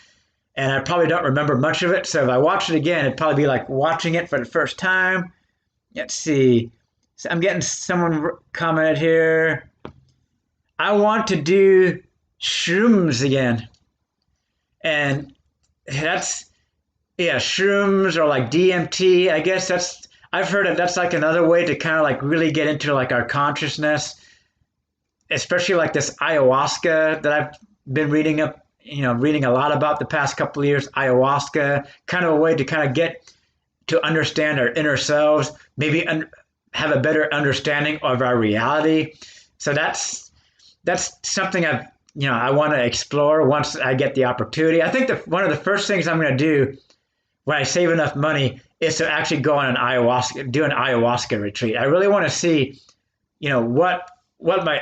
and I probably don't remember much of it. So if I watch it again, it'd probably be like watching it for the first time. Let's see. So I'm getting someone commented here. I want to do shrooms again. And that's, yeah, shrooms or like DMT. I guess I've heard of that's like another way to kind of like really get into like our consciousness, especially like this ayahuasca that I've been reading a lot about the past couple of years. Ayahuasca, kind of a way to kind of get to understand our inner selves, maybe have a better understanding of our reality. So that's something I want to explore once I get the opportunity. I think one of the first things I'm going to do when I save enough money is to actually go on do an ayahuasca retreat. I really want to see, what my,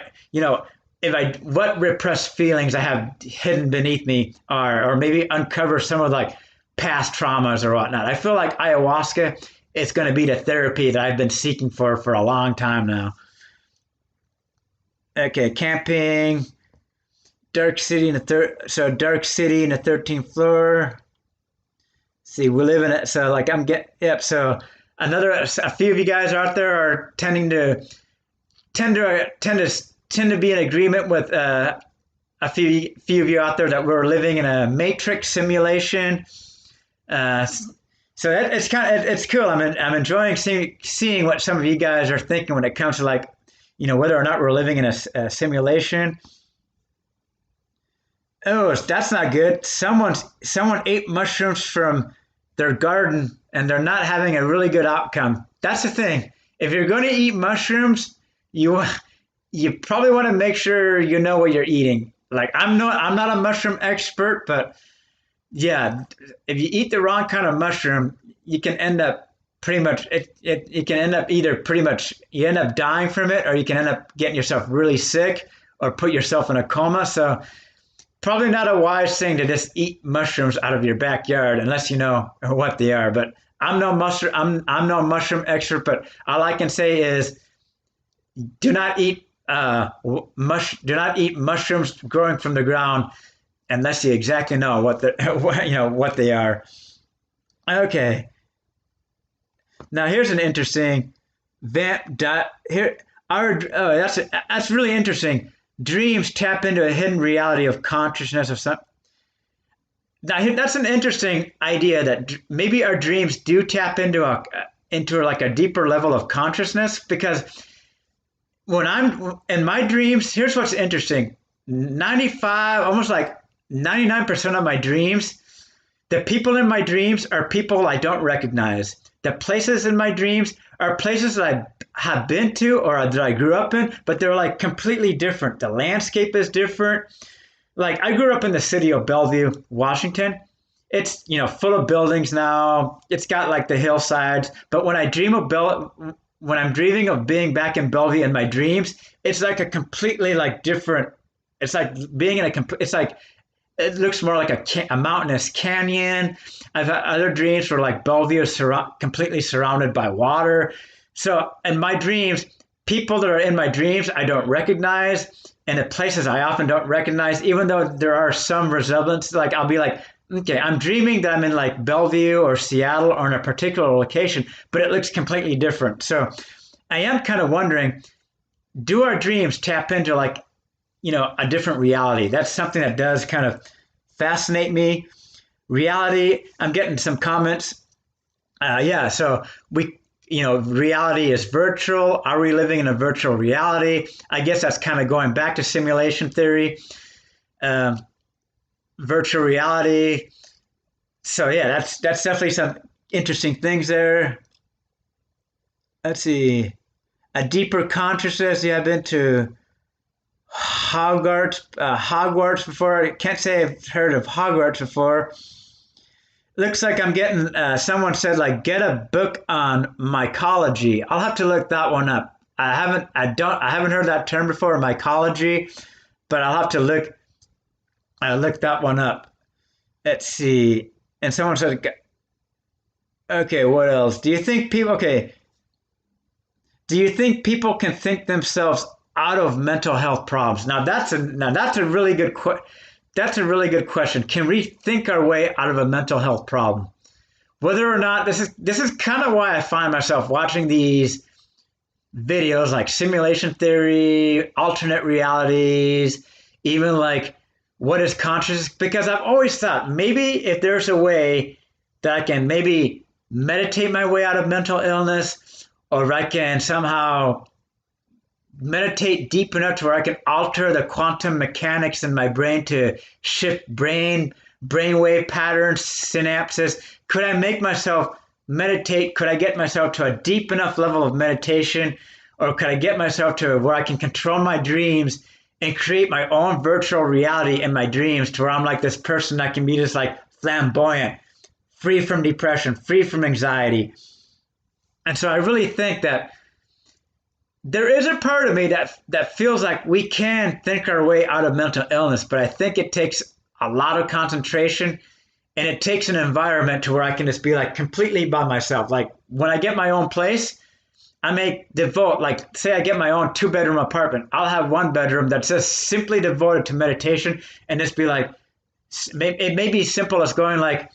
what repressed feelings I have hidden beneath me are, or maybe uncover some of like past traumas or whatnot. I feel like ayahuasca is going to be the therapy that I've been seeking for a long time now. Okay, camping, dark city in dark city in the 13th floor. See, we live in it, so like yep. So a few of you guys out there are tend to be in agreement with a few of you out there that we're living in a matrix simulation. So it's cool. I'm enjoying seeing what some of you guys are thinking when it comes to like, whether or not we're living in a simulation. Oh, that's not good. Someone ate mushrooms from their garden and they're not having a really good outcome. That's the thing. If you're going to eat mushrooms, you probably want to make sure you know what you're eating. Like I'm not a mushroom expert, but yeah, if you eat the wrong kind of mushroom, you can end up pretty much it can end up either pretty much you end up dying from it, or you can end up getting yourself really sick or put yourself in a coma. So probably not a wise thing to just eat mushrooms out of your backyard unless you know what they are. But I'm no mushroom expert, but all I can say is do not eat mushrooms growing from the ground unless you exactly know what they are. Okay. Now here's an interesting here. That's really interesting. Dreams tap into a hidden reality of consciousness of some. Now that's an interesting idea that maybe our dreams do tap into like a deeper level of consciousness, because when I'm in my dreams, here's what's interesting. 95, almost like 99% of my dreams, the people in my dreams are people I don't recognize. The places in my dreams are places that I have been to or that I grew up in, but they're like completely different. The landscape is different. like I grew up in the city of Bellevue, Washington. It's full of buildings now. It's got like the hillsides. But when I'm dreaming of being back in Bellevue in my dreams, it's like a completely like different. It's like being in a. It's like it looks more like a mountainous canyon. I've had other dreams where like Bellevue is completely surrounded by water. So in my dreams, people that are in my dreams I don't recognize, and the places I often don't recognize, even though there are some resemblance. Like I'll be like, okay, I'm dreaming that I'm in like Bellevue or Seattle or in a particular location, but it looks completely different. So I am kind of wondering, do our dreams tap into like a different reality? That's something that does kind of fascinate me. Reality, I'm getting some comments. Yeah, so reality is virtual. Are we living in a virtual reality? I guess that's kind of going back to simulation theory. Um, Virtual reality. So yeah, that's definitely some interesting things there. Let's see. A deeper consciousness. Yeah, I've been to Hogwarts before. I can't say I've heard of Hogwarts before. Looks like I'm getting. Someone said like get a book on mycology. I'll have to look that one up. I haven't heard that term before, mycology, but I'll have to look that one up. Let's see. And someone said, okay, what else? Do you think people can think themselves out of mental health problems? That's a really good question. Can we think our way out of a mental health problem? Whether or not this is kind of why I find myself watching these videos like simulation theory, alternate realities, even like what is consciousness, because I've always thought maybe if there's a way that I can maybe meditate my way out of mental illness, or if I can somehow meditate deep enough to where I can alter the quantum mechanics in my brain to shift brainwave patterns, synapses. Could I make myself meditate? Could I get myself to a deep enough level of meditation, or could I get myself to where I can control my dreams and create my own virtual reality in my dreams, to where I'm like this person that can be just like flamboyant, free from depression, free from anxiety? And so I really think that there is a part of me that feels like we can think our way out of mental illness, but I think it takes a lot of concentration, and it takes an environment to where I can just be like completely by myself. Like when I get my own place, I may devote, like say I get my own 2-bedroom apartment, I'll have one bedroom that's just simply devoted to meditation, and just be like, it may be simple as going like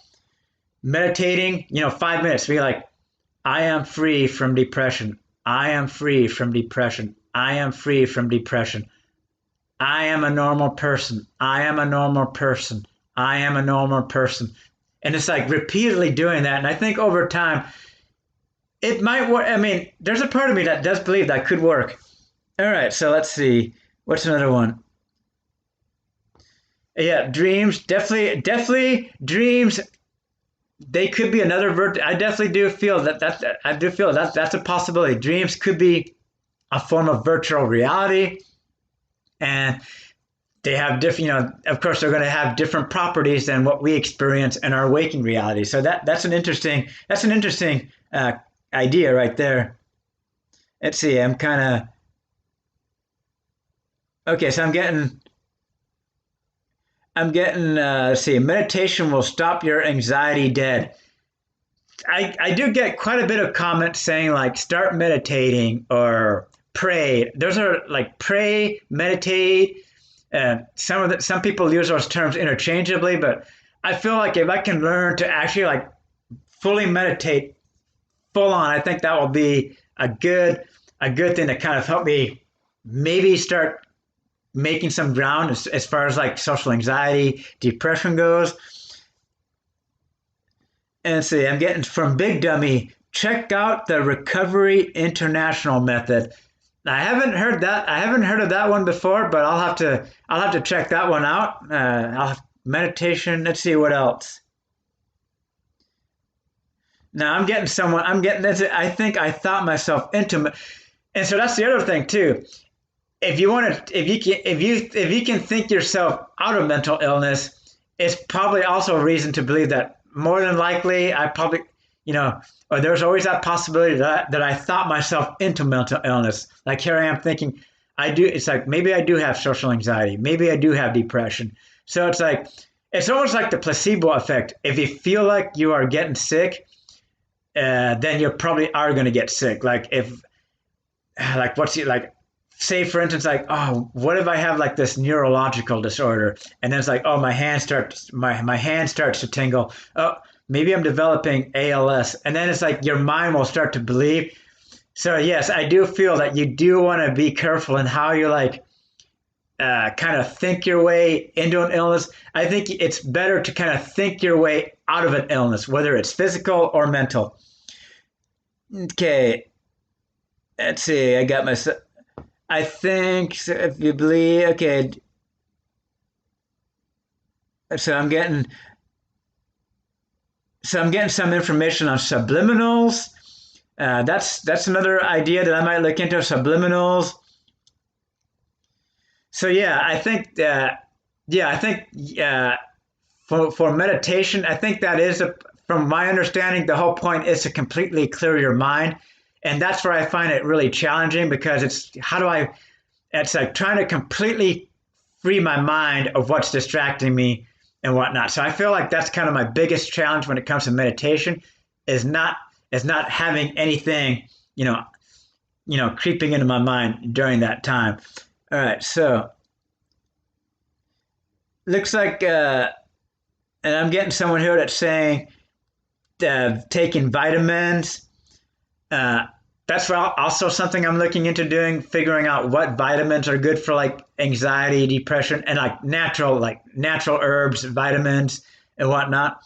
meditating, 5 minutes, be like, I am free from depression. I am free from depression. I am free from depression. I am a normal person. I am a normal person. I am a normal person. And it's like repeatedly doing that. And I think over time, it might work. I mean, there's a part of me that does believe that could work. All right, so let's see. What's another one? Yeah, dreams. Definitely dreams. They could be another I definitely do feel that's a possibility. Dreams could be a form of virtual reality, and they have different, of course they're going to have different properties than what we experience in our waking reality. So that's an interesting idea right there. Let's see. I'm kind of okay. So I'm getting. Let's see. Meditation will stop your anxiety dead. I do get quite a bit of comments saying like start meditating or pray. Those are like pray, meditate. Some people use those terms interchangeably, but I feel like if I can learn to actually like fully meditate full on, I think that will be a good thing to kind of help me maybe start making some ground as far as like social anxiety, depression goes. And see, I'm getting from Big Dummy, check out the Recovery International method. I haven't heard that. I haven't heard of that one before, but I'll have to check that one out. Meditation. Let's see what else. Now I'm getting someone. I think I thought myself into, and so that's the other thing too. if you want to, if you can think yourself out of mental illness, it's probably also a reason to believe that more than likely I probably, you know, or there's always that possibility that I thought myself into mental illness. Like here I am thinking I do. It's like maybe I do have social anxiety, maybe I do have depression. So it's like it's almost like the placebo effect. If you feel like you are getting sick, then you probably are going to get sick. Like if like what's it like say for instance like oh what if I have like this neurological disorder and then it's like oh my hand starts to tingle, oh maybe I'm developing ALS, and then it's like your mind will start to believe. So yes, I do feel that you do want to be careful in how you like kind of think your way into an illness. I think it's better to kind of think your way out of an illness, whether it's physical or mental. Okay, let's see. I got my. I think so if you believe. Okay, so I'm getting. So I'm getting some information on subliminals. That's another idea that I might look into. Subliminals. So yeah, I think for meditation, I think that is from my understanding, the whole point is to completely clear your mind, and that's where I find it really challenging because it's how do I? It's like trying to completely free my mind of what's distracting me and whatnot. So I feel like that's kind of my biggest challenge when it comes to meditation, is not having anything creeping into my mind during that time. All right, so looks like, and I'm getting someone here that's saying taking vitamins. That's also something I'm looking into doing, figuring out what vitamins are good for like anxiety, depression, and like natural herbs, vitamins, and whatnot.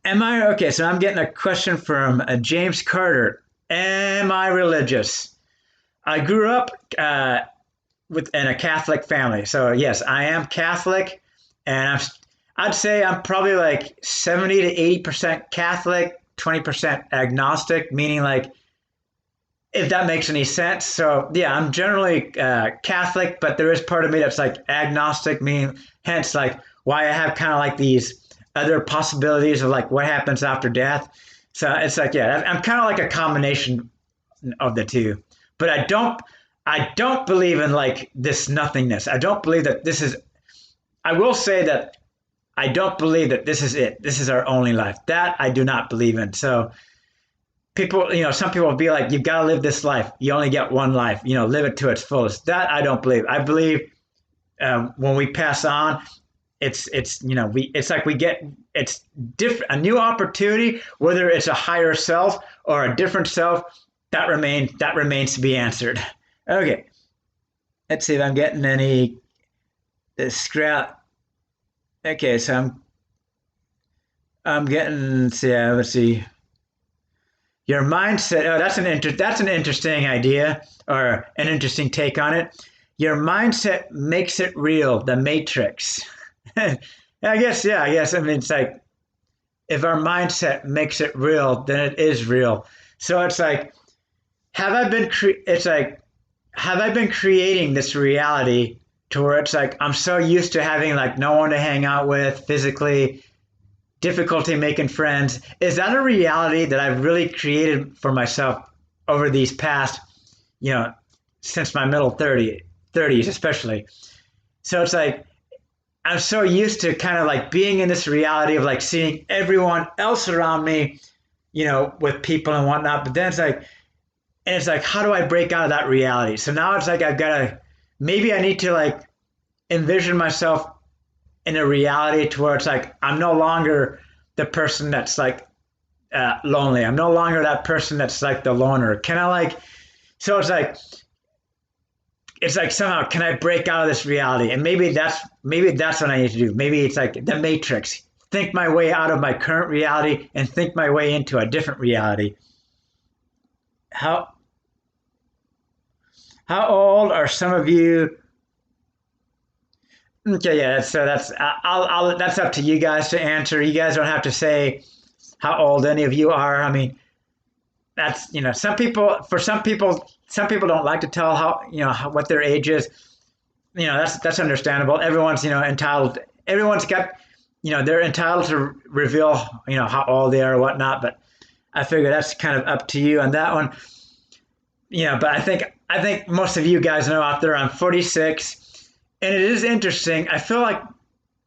Am I okay? So I'm getting a question from James Carter. Am I religious? I grew up in a Catholic family, so yes, I am Catholic, and I'd say I'm probably like 70 to 80% Catholic, 20% agnostic, meaning like if that makes any sense. So yeah, I'm generally Catholic, but there is part of me that's like agnostic, meaning hence like why I have kind of like these other possibilities of like what happens after death. So it's like yeah, I'm kind of like a combination of the two, but I don't believe in like this nothingness. I don't believe that this is. I will say that I don't believe that this is it. This is our only life. That I do not believe in. So people, some people will be like, you've got to live this life. You only get one life. Live it to its fullest. That I don't believe. I believe when we pass on, it's like we get it's different, a new opportunity, whether it's a higher self or a different self. That remains to be answered. Okay, let's see if I'm getting any scrap. Okay, so I'm getting. Yeah, let's see. Your mindset. Oh, that's an interesting idea or an interesting take on it. Your mindset makes it real. The Matrix. I guess. Yeah. I guess. I mean, it's like if our mindset makes it real, then it is real. So it's like, it's like, have I been creating this reality to where it's like I'm so used to having like no one to hang out with physically, difficulty making friends? Is that a reality that I've really created for myself over these past, since my middle 30s especially? So it's like I'm so used to kind of like being in this reality of like seeing everyone else around me, with people and whatnot. But then it's like, how do I break out of that reality? So now it's like maybe I need to like envision myself in a reality to where it's like I'm no longer the person that's like lonely. I'm no longer that person that's like the loner. Can I like? So it's like somehow can I break out of this reality? And maybe that's what I need to do. Maybe it's like the Matrix. Think my way out of my current reality and think my way into a different reality. How old are some of you? Okay, yeah. So that's up to you guys to answer. You guys don't have to say how old any of you are. I mean, that's, some people don't like to tell what their age is. That's understandable. Everyone's, entitled. Everyone's got, they're entitled to reveal, how old they are or whatnot. But I figure that's kind of up to you on that one. But I think most of you guys know out there I'm 46, and it is interesting. I feel like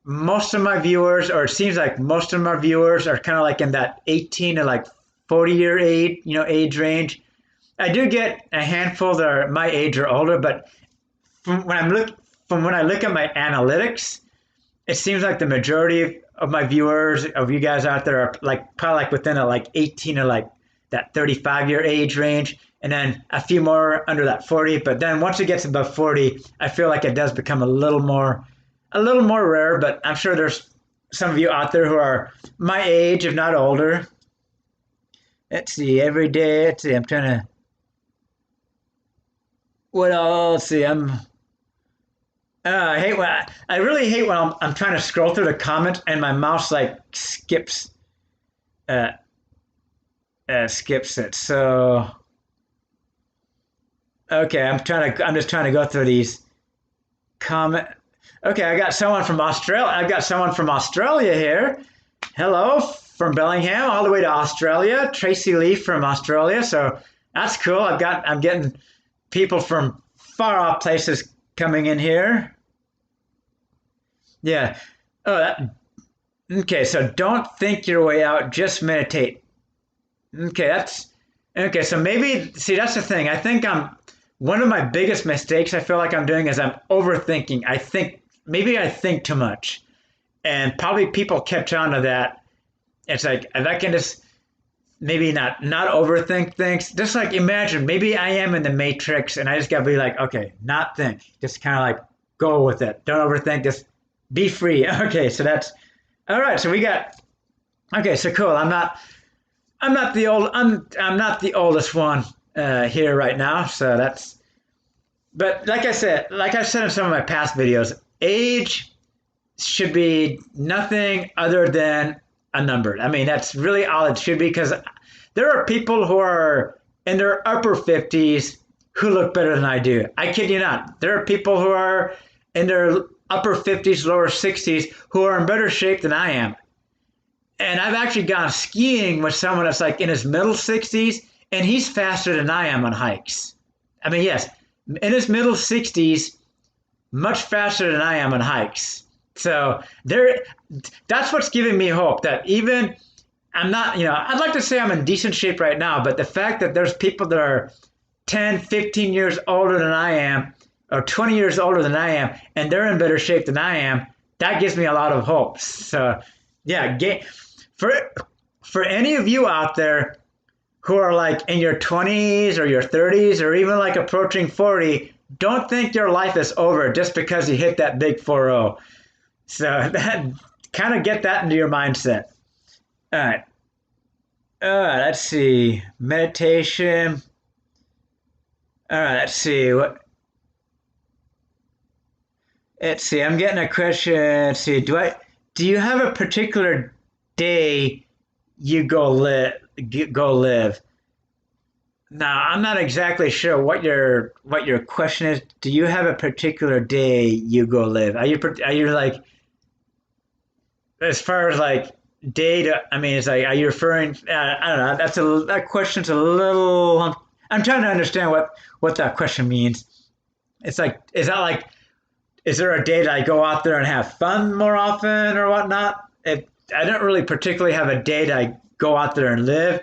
most of my viewers, or it seems like most of my viewers, are kind of like in that 18 to like 40-year age range. I do get a handful that are my age or older, but from when I look at my analytics, it seems like the majority of my viewers, of you guys out there, are like probably like within a like 18 to like that 35-year age range, and then a few more under that 40. But then once it gets above 40, I feel like it does become a little more rare. But I'm sure there's some of you out there who are my age, if not older. Let's see, every day. Let's see, I'm trying to. What else? Let's see, I really hate when I'm trying to scroll through the comments and my mouse like uh, skips it. So okay, I'm just trying to go through these comment. Okay, I got someone from Australia. I've got someone from Australia here. Hello from Bellingham, all the way to Australia. Tracy Lee from Australia. So that's cool. I'm getting people from far off places coming in here. Yeah. Oh, okay. So don't think your way out. Just meditate. Okay, that's okay. So maybe see that's the thing. I think I'm one of my biggest mistakes. I feel like I'm doing is I'm overthinking. I think too much, and probably people catch on to that. It's like if I can just maybe not overthink things. Just like imagine maybe I am in the matrix, and I just gotta be like, okay, not think. Just kind of like go with it. Don't overthink. Just be free. Okay, so that's all right. So we got okay. So cool. I'm not the oldest one here right now. So that's. But like I said in some of my past videos, age should be nothing other than a number. I mean, that's really all it should be, because there are people who are in their upper 50s who look better than I do. I kid you not. There are people who are in their upper 50s, lower 60s who are in better shape than I am. And I've actually gone skiing with someone that's like in his middle 60s, and he's faster than I am on hikes. I mean, yes, in his middle 60s, much faster than I am on hikes. So that's what's giving me hope that even I'm not, I'd like to say I'm in decent shape right now, but the fact that there's people that are 10, 15 years older than I am, or 20 years older than I am, and they're in better shape than I am, that gives me a lot of hope. So yeah, for any of you out there who are like in your 20s or your 30s or even like approaching 40, don't think your life is over just because you hit that big 4-0. So that kind of get that into your mindset. All right. Let's see. Meditation. All right. Let's see. Let's see. I'm getting a question. Let's see. Do you have a particular day you go live? Now, I'm not exactly sure what your question is. Do you have a particular day you go live? Are you like, as far as like data? I mean, it's like, are you referring? I don't know. That question's a little. I'm trying to understand what that question means. It's like, is that like, is there a day that I go out there and have fun more often or whatnot? I don't really particularly have a day that I go out there and live.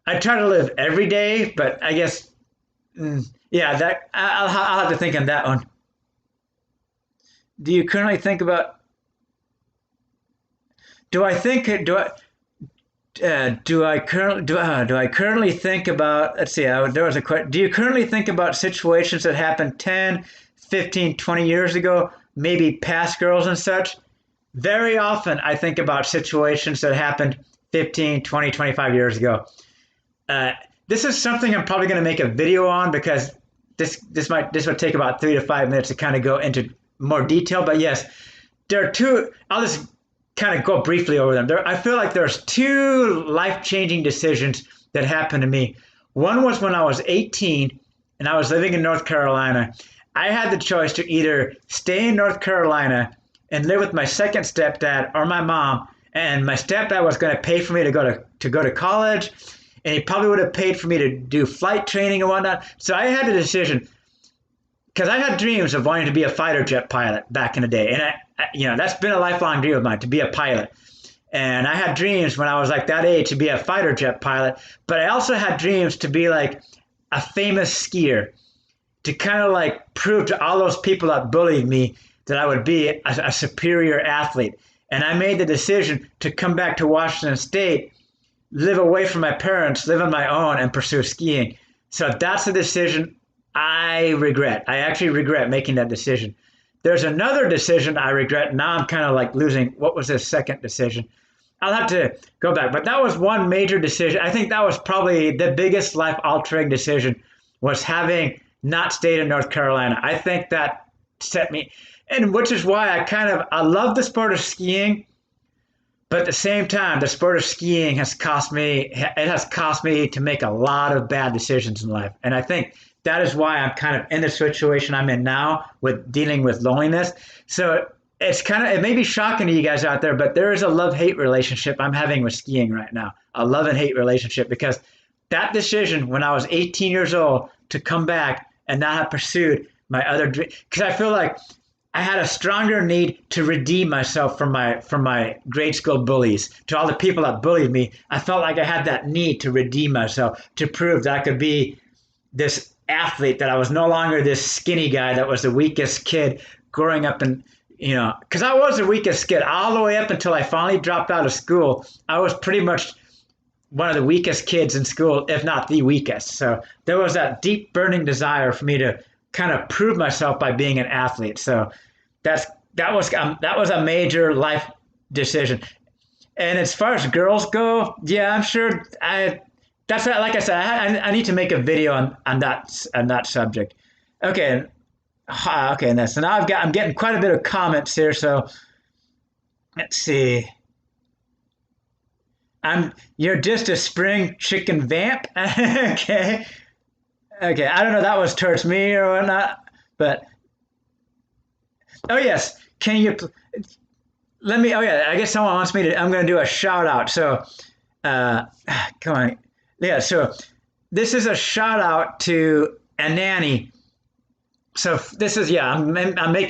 I try to live every day, but I guess, yeah, that I'll have to think on that one. Do you currently think about? Do I think? Do I currently think about? Let's see. There was a question. Do you currently think about situations that happened 10, 15, 20 years ago? Maybe past girls and such. Very often, I think about situations that happened 15, 20, 25 years ago. This is something I'm probably going to make a video on, because this would take about 3 to 5 minutes to kind of go into more detail. But yes, there are two. I'll just kind of go briefly over them. I feel like there's two life-changing decisions that happened to me. One was when I was 18 and I was living in North Carolina. I had the choice to either stay in North Carolina and live with my second stepdad or my mom. And my stepdad was going to pay for me to go to college, and he probably would have paid for me to do flight training and whatnot. So I had a decision because I had dreams of wanting to be a fighter jet pilot back in the day, and that's been a lifelong dream of mine, to be a pilot. And I had dreams when I was like that age to be a fighter jet pilot, but I also had dreams to be like a famous skier, to kind of like prove to all those people that bullied me that I would be a superior athlete. And I made the decision to come back to Washington State, live away from my parents, live on my own, and pursue skiing. So that's a decision I regret. I actually regret making that decision. There's another decision I regret. Now I'm kind of like losing. What was the second decision? I'll have to go back. But that was one major decision. I think that was probably the biggest life-altering decision, was having not stayed in North Carolina. I think that set me, and which is why I love the sport of skiing, but at the same time, the sport of skiing has cost me to make a lot of bad decisions in life. And I think that is why I'm kind of in the situation I'm in now with dealing with loneliness. So it may be shocking to you guys out there, but there is a love-hate relationship I'm having with skiing right now, a love and hate relationship, because that decision when I was 18 years old to come back and not have pursued my other dream, because I feel like I had a stronger need to redeem myself from my grade school bullies, to all the people that bullied me. I felt like I had that need to redeem myself, to prove that I could be this athlete, that I was no longer this skinny guy that was the weakest kid growing up in, because I was the weakest kid all the way up until I finally dropped out of school. I was pretty much one of the weakest kids in school, if not the weakest. So there was that deep burning desire for me to kind of prove myself by being an athlete. So that was a major life decision. And as far as girls go, yeah, I'm sure that's like I said, I need to make a video on that subject. Okay. Okay. And so now I'm getting quite a bit of comments here. So let's see. You're just a spring chicken vamp. Okay. Okay. I don't know if that was towards me or whatnot, but oh yes. Can you let me? Oh yeah. I guess someone wants me to. I'm going to do a shout out. So, come on. Yeah. So this is a shout out to a nanny. So this is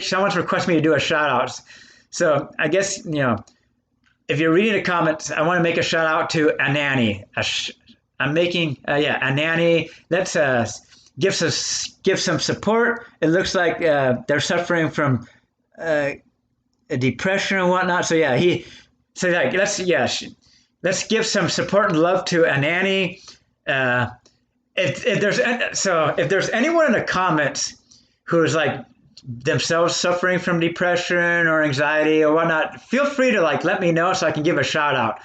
someone's requesting me to do a shout out. So I guess if you're reading the comments, I want to make a shout out to a nanny. I'm making a nanny. Let's give some support. It looks like they're suffering from a depression and whatnot. So let's give some support and love to a nanny. If there's anyone in the comments who's like themselves suffering from depression or anxiety or whatnot, feel free to let me know so I can give a shout out,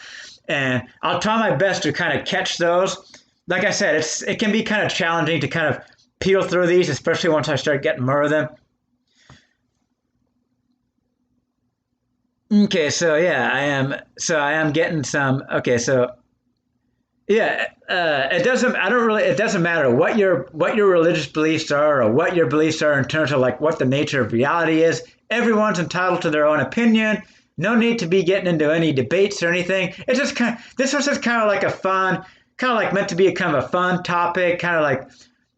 and I'll try my best to kind of catch those. Like I said, it can be kind of challenging to kind of peel through these, especially once I start getting more of them. Okay, so yeah, I am getting some. Okay, so yeah, it doesn't. I don't really. It doesn't matter what your religious beliefs are or what your beliefs are in terms of what the nature of reality is. Everyone's entitled to their own opinion. No need to be getting into any debates or anything. It's just this was just kind of like a fun, kind of like meant to be a kind of a fun topic. Kind of like,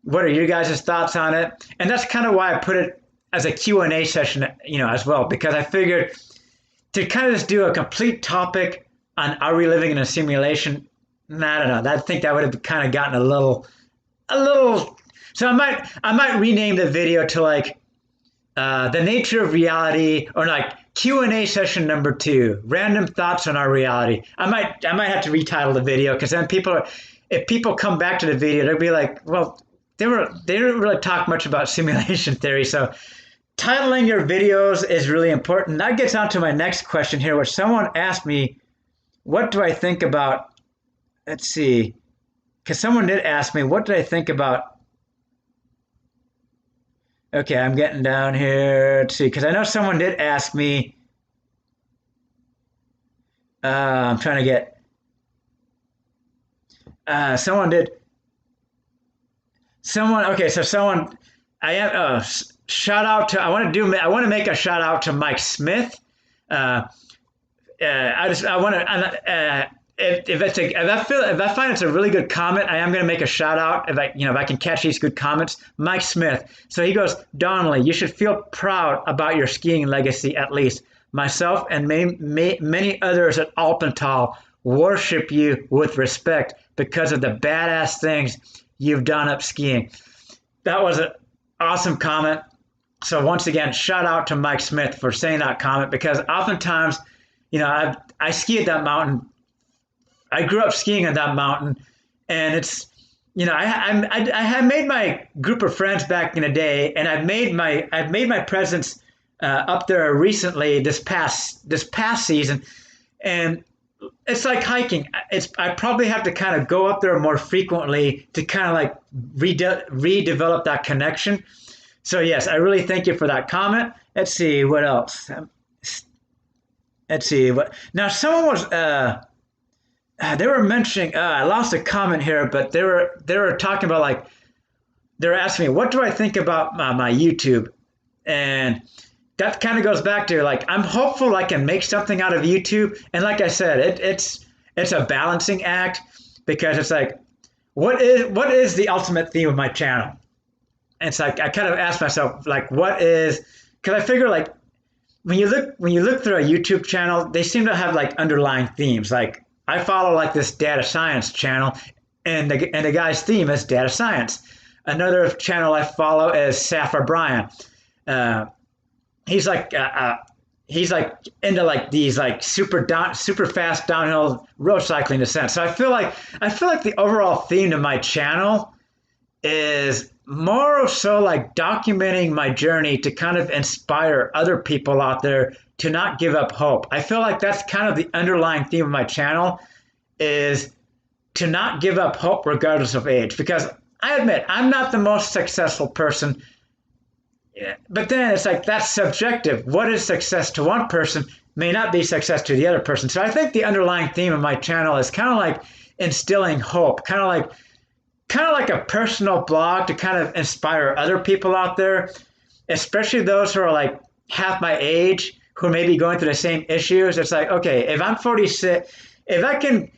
what are your guys' thoughts on it? And that's kind of why I put it as a Q&A session, as well, because I figured to kind of just do a complete topic on are we living in a simulation. I don't know. I think that would have kind of gotten a little. So I might rename the video to the nature of reality, or Q&A session number 2, random thoughts on our reality. I might have to retitle the video, because then if people come back to the video, they'll be like, well, they didn't really talk much about simulation theory. So titling your videos is really important. That gets on to my next question here, which someone asked me, what do I think about? Let's see, because someone did ask me, what did I think about? Okay, I'm getting down here. Let's see, because I know someone did ask me. I'm trying to get. Someone did. Someone. Okay, so someone. I am. Shout out to. I want to make a shout out to Mike Smith. Uh, I want to. If I find it's a really good comment, I am going to make a shout out if I can catch these good comments. Mike Smith. So he goes, Donnelly, you should feel proud about your skiing legacy at least. Myself and many others at Alpental worship you with respect because of the badass things you've done up skiing. That was an awesome comment. So once again, shout out to Mike Smith for saying that comment because oftentimes, I ski at that mountain. I grew up skiing on that mountain, and it's I have made my group of friends back in the day, and I've made my presence up there recently this past season, and it's like hiking. I probably have to kind of go up there more frequently to kind of like redevelop that connection. So yes, I really thank you for that comment. Let's see what else. Let's see what now. Someone was they were mentioning. I lost a comment here, but they were talking about like they were asking me what do I think about my YouTube, and that kind of goes back to like I'm hopeful I can make something out of YouTube. And like I said, it's a balancing act because it's like what is the ultimate theme of my channel? And it's like I kind of ask myself like what is because I figure like when you look through a YouTube channel, they seem to have like underlying themes. Like I follow like this data science channel, and the guy's theme is data science. Another channel I follow is Sapphire Brian. He's like into like these like super fast downhill road cycling descent. So I feel like the overall theme of my channel is more so like documenting my journey to kind of inspire other people out there to not give up hope. I feel like that's kind of the underlying theme of my channel is to not give up hope regardless of age. Because I admit I'm not the most successful person, but then it's like that's subjective. What is success to one person may not be success to the other person. So I think the underlying theme of my channel is kind of like instilling hope, kind of like a personal blog to kind of inspire other people out there, especially those who are like half my age who may be going through the same issues. It's like, okay, if I'm 46, if I can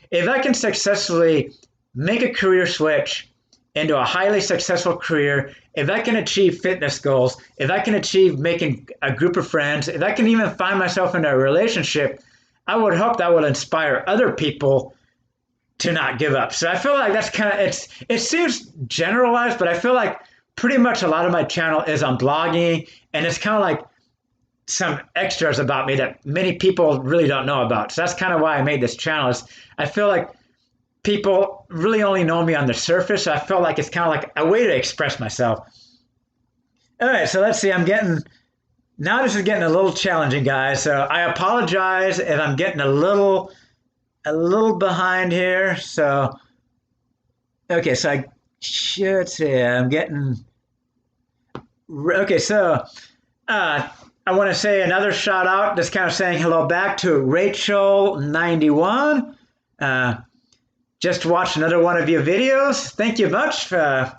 successfully make a career switch into a highly successful career, if I can achieve fitness goals, if I can achieve making a group of friends, if I can even find myself in a relationship, I would hope that will inspire other people to not give up. So I feel like that's kind of it seems generalized, but I feel like pretty much a lot of my channel is on blogging, and it's kind of like some extras about me that many people really don't know about. So that's kind of why I made this channel. Is I feel like people really only know me on the surface. So I feel like it's kind of like a way to express myself. All right, so let's see. Now this is getting a little challenging, guys. So I apologize if I'm getting a little behind here. So, okay, so I should say I'm getting, okay, so I want to say another shout out, just kind of saying hello back to Rachel91. Just watched another one of your videos. Thank you much for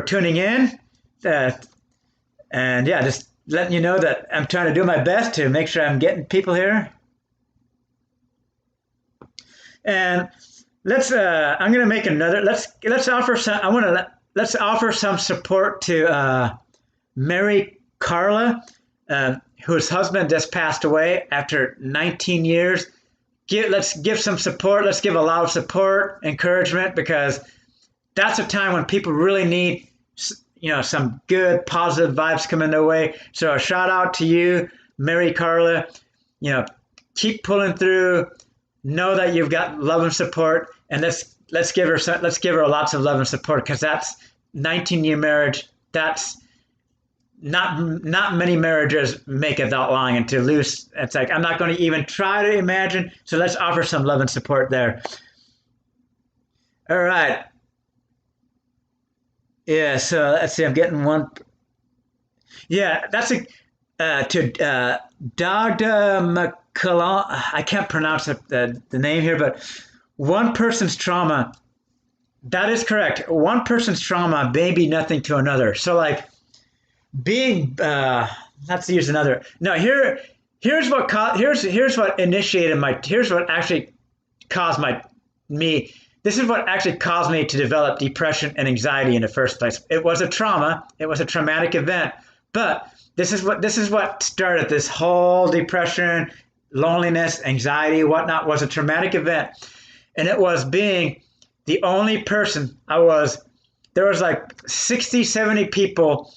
tuning in. And yeah, just letting you know that I'm trying to do my best to make sure I'm getting people here. And I'm going to make another, let's offer some support to Mary Carla, whose husband just passed away after 19 years. Let's give some support. Let's give a lot of support, encouragement, because that's a time when people really need, some good positive vibes coming their way. So a shout out to you, Mary Carla. Keep pulling through. Know that you've got love and support, and let's give her lots of love and support, because that's 19-year marriage. That's not many marriages make it that long, and to lose, it's like I'm not going to even try to imagine. So let's offer some love and support there. All right. Yeah. So let's see. I'm getting one. Yeah, that's to Dr. I can't pronounce the name here, but one person's trauma That is correct. One person's trauma may be nothing to another. So like being let's use another. No, here's what initiated my here's what actually caused my me this is what actually caused me to develop depression and anxiety in the first place. It was a trauma, it was a traumatic event, but this is what started this whole depression, loneliness, anxiety, whatnot was a traumatic event. And it was being the only person there was like 60, 70 people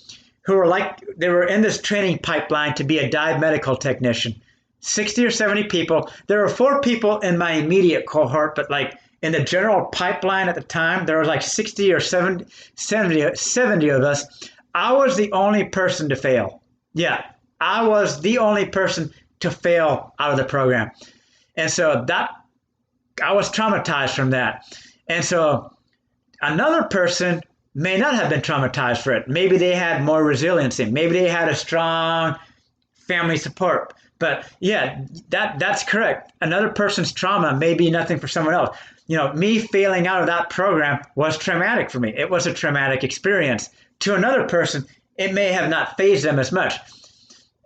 who were like, they were in this training pipeline to be a dive medical technician. 60 or 70 people. There were 4 people in my immediate cohort, but like in the general pipeline at the time, there were like 60 or 70 of us. I was the only person to fail. Yeah, I was the only person to fail out of the program. And so that I was traumatized from that. And so another person may not have been traumatized for it. Maybe they had more resiliency. Maybe they had a strong family support. But yeah, that's correct. Another person's trauma may be nothing for someone else. You know, me failing out of that program was traumatic for me. It was a traumatic experience. To another person, it may have not fazed them as much.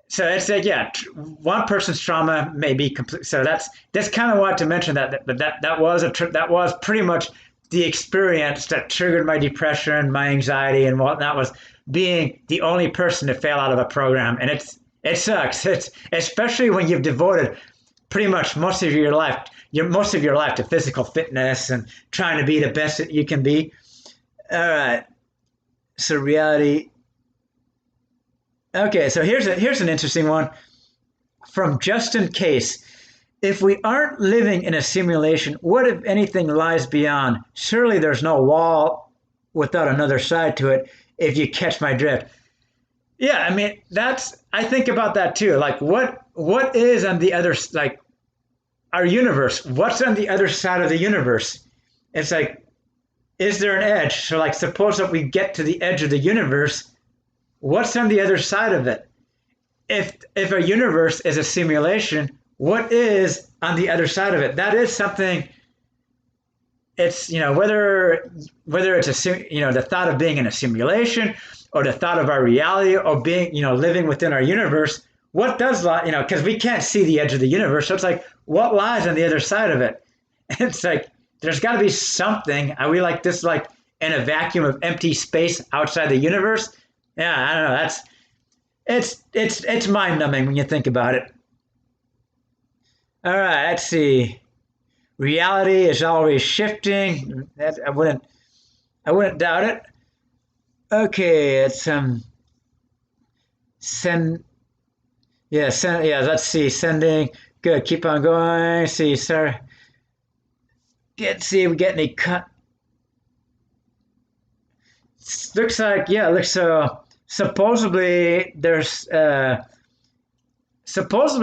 So it's like, yeah, one person's trauma may be complete. So that's kind of what to mention that was pretty much the experience that triggered my depression, my anxiety, and whatnot was being the only person to fail out of a program. And it sucks. It's especially when you've devoted pretty much most of your life to physical fitness and trying to be the best that you can be. All right. So reality. Okay, so here's an interesting one from Justin Case. If we aren't living in a simulation, what if anything lies beyond? Surely there's no wall without another side to it, if you catch my drift. Yeah, I mean, I think about that too. Like what is on the other, like our universe? What's on the other side of the universe? It's like, is there an edge? So like, suppose that we get to the edge of the universe, what's on the other side of it? If a universe is a simulation, what is on the other side of it? That is something. It's, you know, whether it's the thought of being in a simulation or the thought of our reality or being, living within our universe. What does lie? Because we can't see the edge of the universe. So it's like, what lies on the other side of it? It's like there's got to be something. Are we like this, like in a vacuum of empty space outside the universe? Yeah, I don't know. It's mind numbing when you think about it. All right, let's see. Reality is always shifting. I wouldn't doubt it. Okay, it's send. Yeah. Let's see. Sending. Good. Keep on going. See, sir. See if we get any cut. Looks like, yeah. Looks so. Supposedly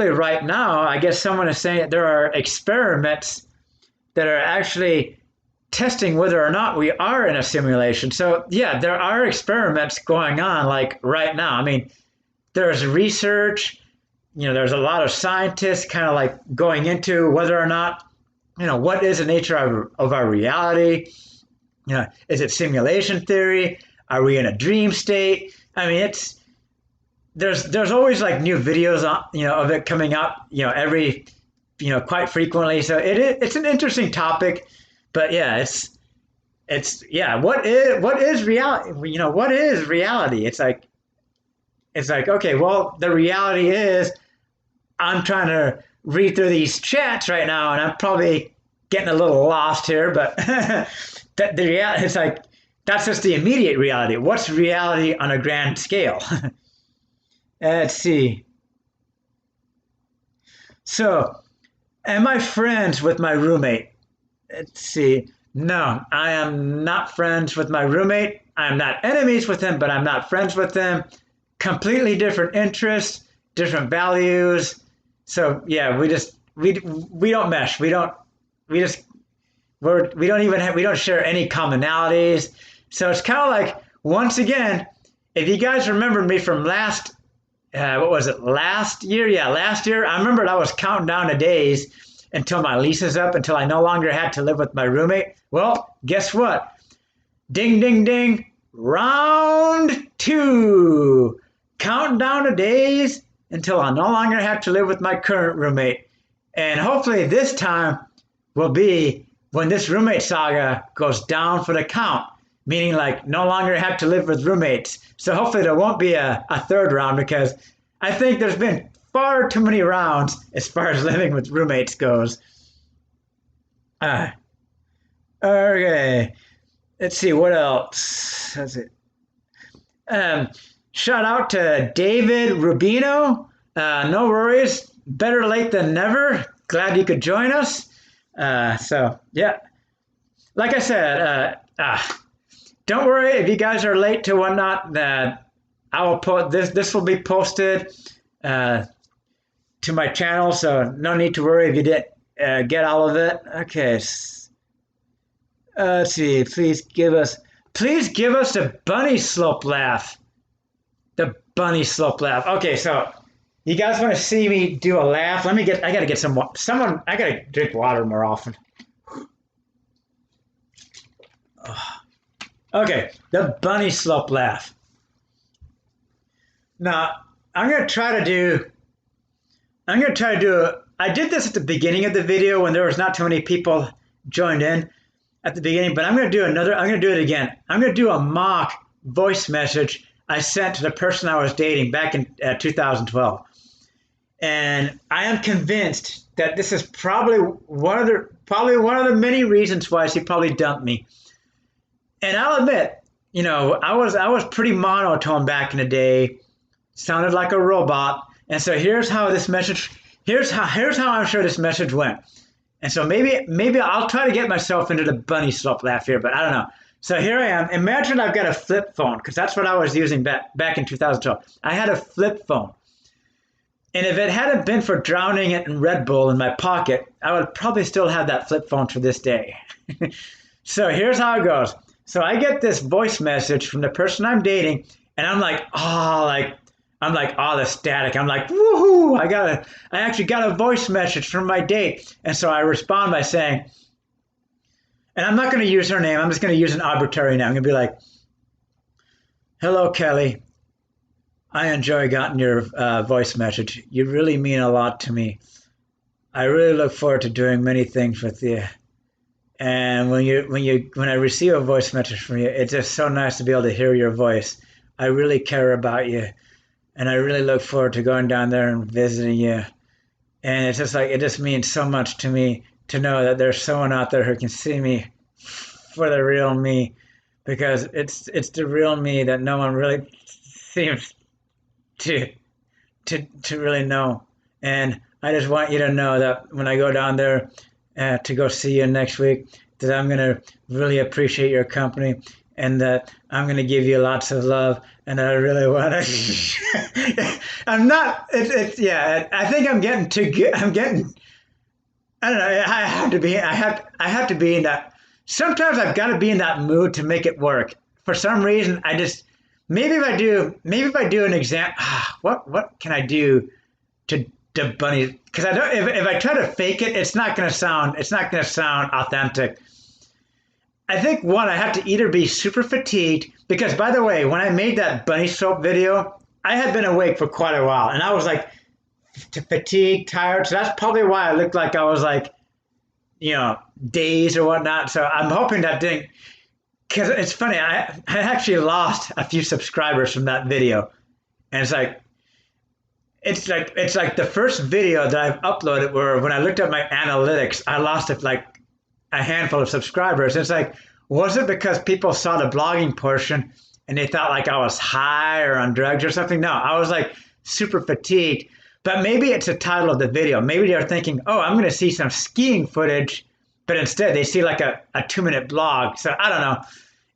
right now, I guess someone is saying that there are experiments that are actually testing whether or not we are in a simulation. So yeah, there are experiments going on like right now. I mean, there's research, there's a lot of scientists kind of like going into whether or not, what is the nature of our reality? Is it simulation theory? Are we in a dream state? I mean, there's always like new videos of it coming up, every, quite frequently. So it's an interesting topic, but yeah, what is reality? What is reality? It's like, okay, well, the reality is I'm trying to read through these chats right now and I'm probably getting a little lost here, but the reality, it's like, that's just the immediate reality. What's reality on a grand scale? Let's see. So, am I friends with my roommate? Let's see. No, I am not friends with my roommate. I'm not enemies with him, but I'm not friends with him. Completely different interests, different values. So yeah, we don't mesh. We don't share any commonalities. So it's kind of like, once again, if you guys remember me from last year? Yeah, last year. I remembered I was counting down the days until my lease is up, until I no longer had to live with my roommate. Well, guess what? Ding, ding, ding. Round 2. Counting down the days until I no longer have to live with my current roommate. And hopefully this time will be when this roommate saga goes down for the count, meaning like no longer have to live with roommates. So hopefully there won't be a third round, because I think there's been far too many rounds as far as living with roommates goes. Okay. Let's see, what else? That's it. Shout out to David Rubino. No worries. Better late than never. Glad you could join us. So, yeah. Like I said, don't worry if you guys are late to whatnot. I will put this will be posted to my channel, so no need to worry if you didn't get all of it. Okay. Let's see. Please give us the bunny slope laugh. The bunny slope laugh. Okay, so you guys want to see me do a laugh? I gotta get I gotta drink water more often. Okay, the bunny slope laugh. Now, I'm gonna try to do, I did this at the beginning of the video when there was not too many people joined in at the beginning, but I'm gonna do it again. I'm gonna do a mock voice message I sent to the person I was dating back in 2012. And I am convinced that this is probably one of the many reasons why she probably dumped me. And I'll admit, I was pretty monotone back in the day, sounded like a robot. And so here's how I'm sure this message went. And so maybe I'll try to get myself into the bunny slope laugh here, but I don't know. So here I am. Imagine I've got a flip phone, because that's what I was using back in 2012. I had a flip phone. And if it hadn't been for drowning it in Red Bull in my pocket, I would probably still have that flip phone to this day. So here's how it goes. So I get this voice message from the person I'm dating, and I'm like, the static. I'm like, woohoo! I actually got a voice message from my date. And so I respond by saying, and I'm not going to use her name. I'm just going to use an arbitrary name. I'm going to be like, hello, Kelly. I enjoy getting your voice message. You really mean a lot to me. I really look forward to doing many things with you. And when I receive a voice message from you, it's just so nice to be able to hear your voice. I really care about you, and I really look forward to going down there and visiting you. And it's just like, it just means so much to me to know that there's someone out there who can see me for the real me, because it's the real me that no one really seems to really know. And I just want you to know that when I go down there to go see you next week, that I'm going to really appreciate your company, and that I'm going to give you lots of love, and I really want to. I'm not. I think I'm getting too good. I don't know. I have to be. I have to be in that. Sometimes I've got to be in that mood to make it work. For some reason, I just maybe if I do an exam. What can I do to bunny? Because I don't. If I try to fake it, it's not going to sound authentic. I think one, I have to either be super fatigued, because by the way, when I made that bunny soap video, I had been awake for quite a while, and I was like fatigued, tired. So that's probably why I looked like I was like, dazed or whatnot. So I'm hoping that didn't, because it's funny, I actually lost a few subscribers from that video, and it's like the first video that I've uploaded where when I looked at my analytics, I lost a handful of subscribers. It's like, was it because people saw the blogging portion and they thought like I was high or on drugs or something? No, I was like super fatigued. But maybe it's the title of the video. Maybe they're thinking, oh, I'm going to see some skiing footage, but instead they see like a 2-minute blog. So I don't know.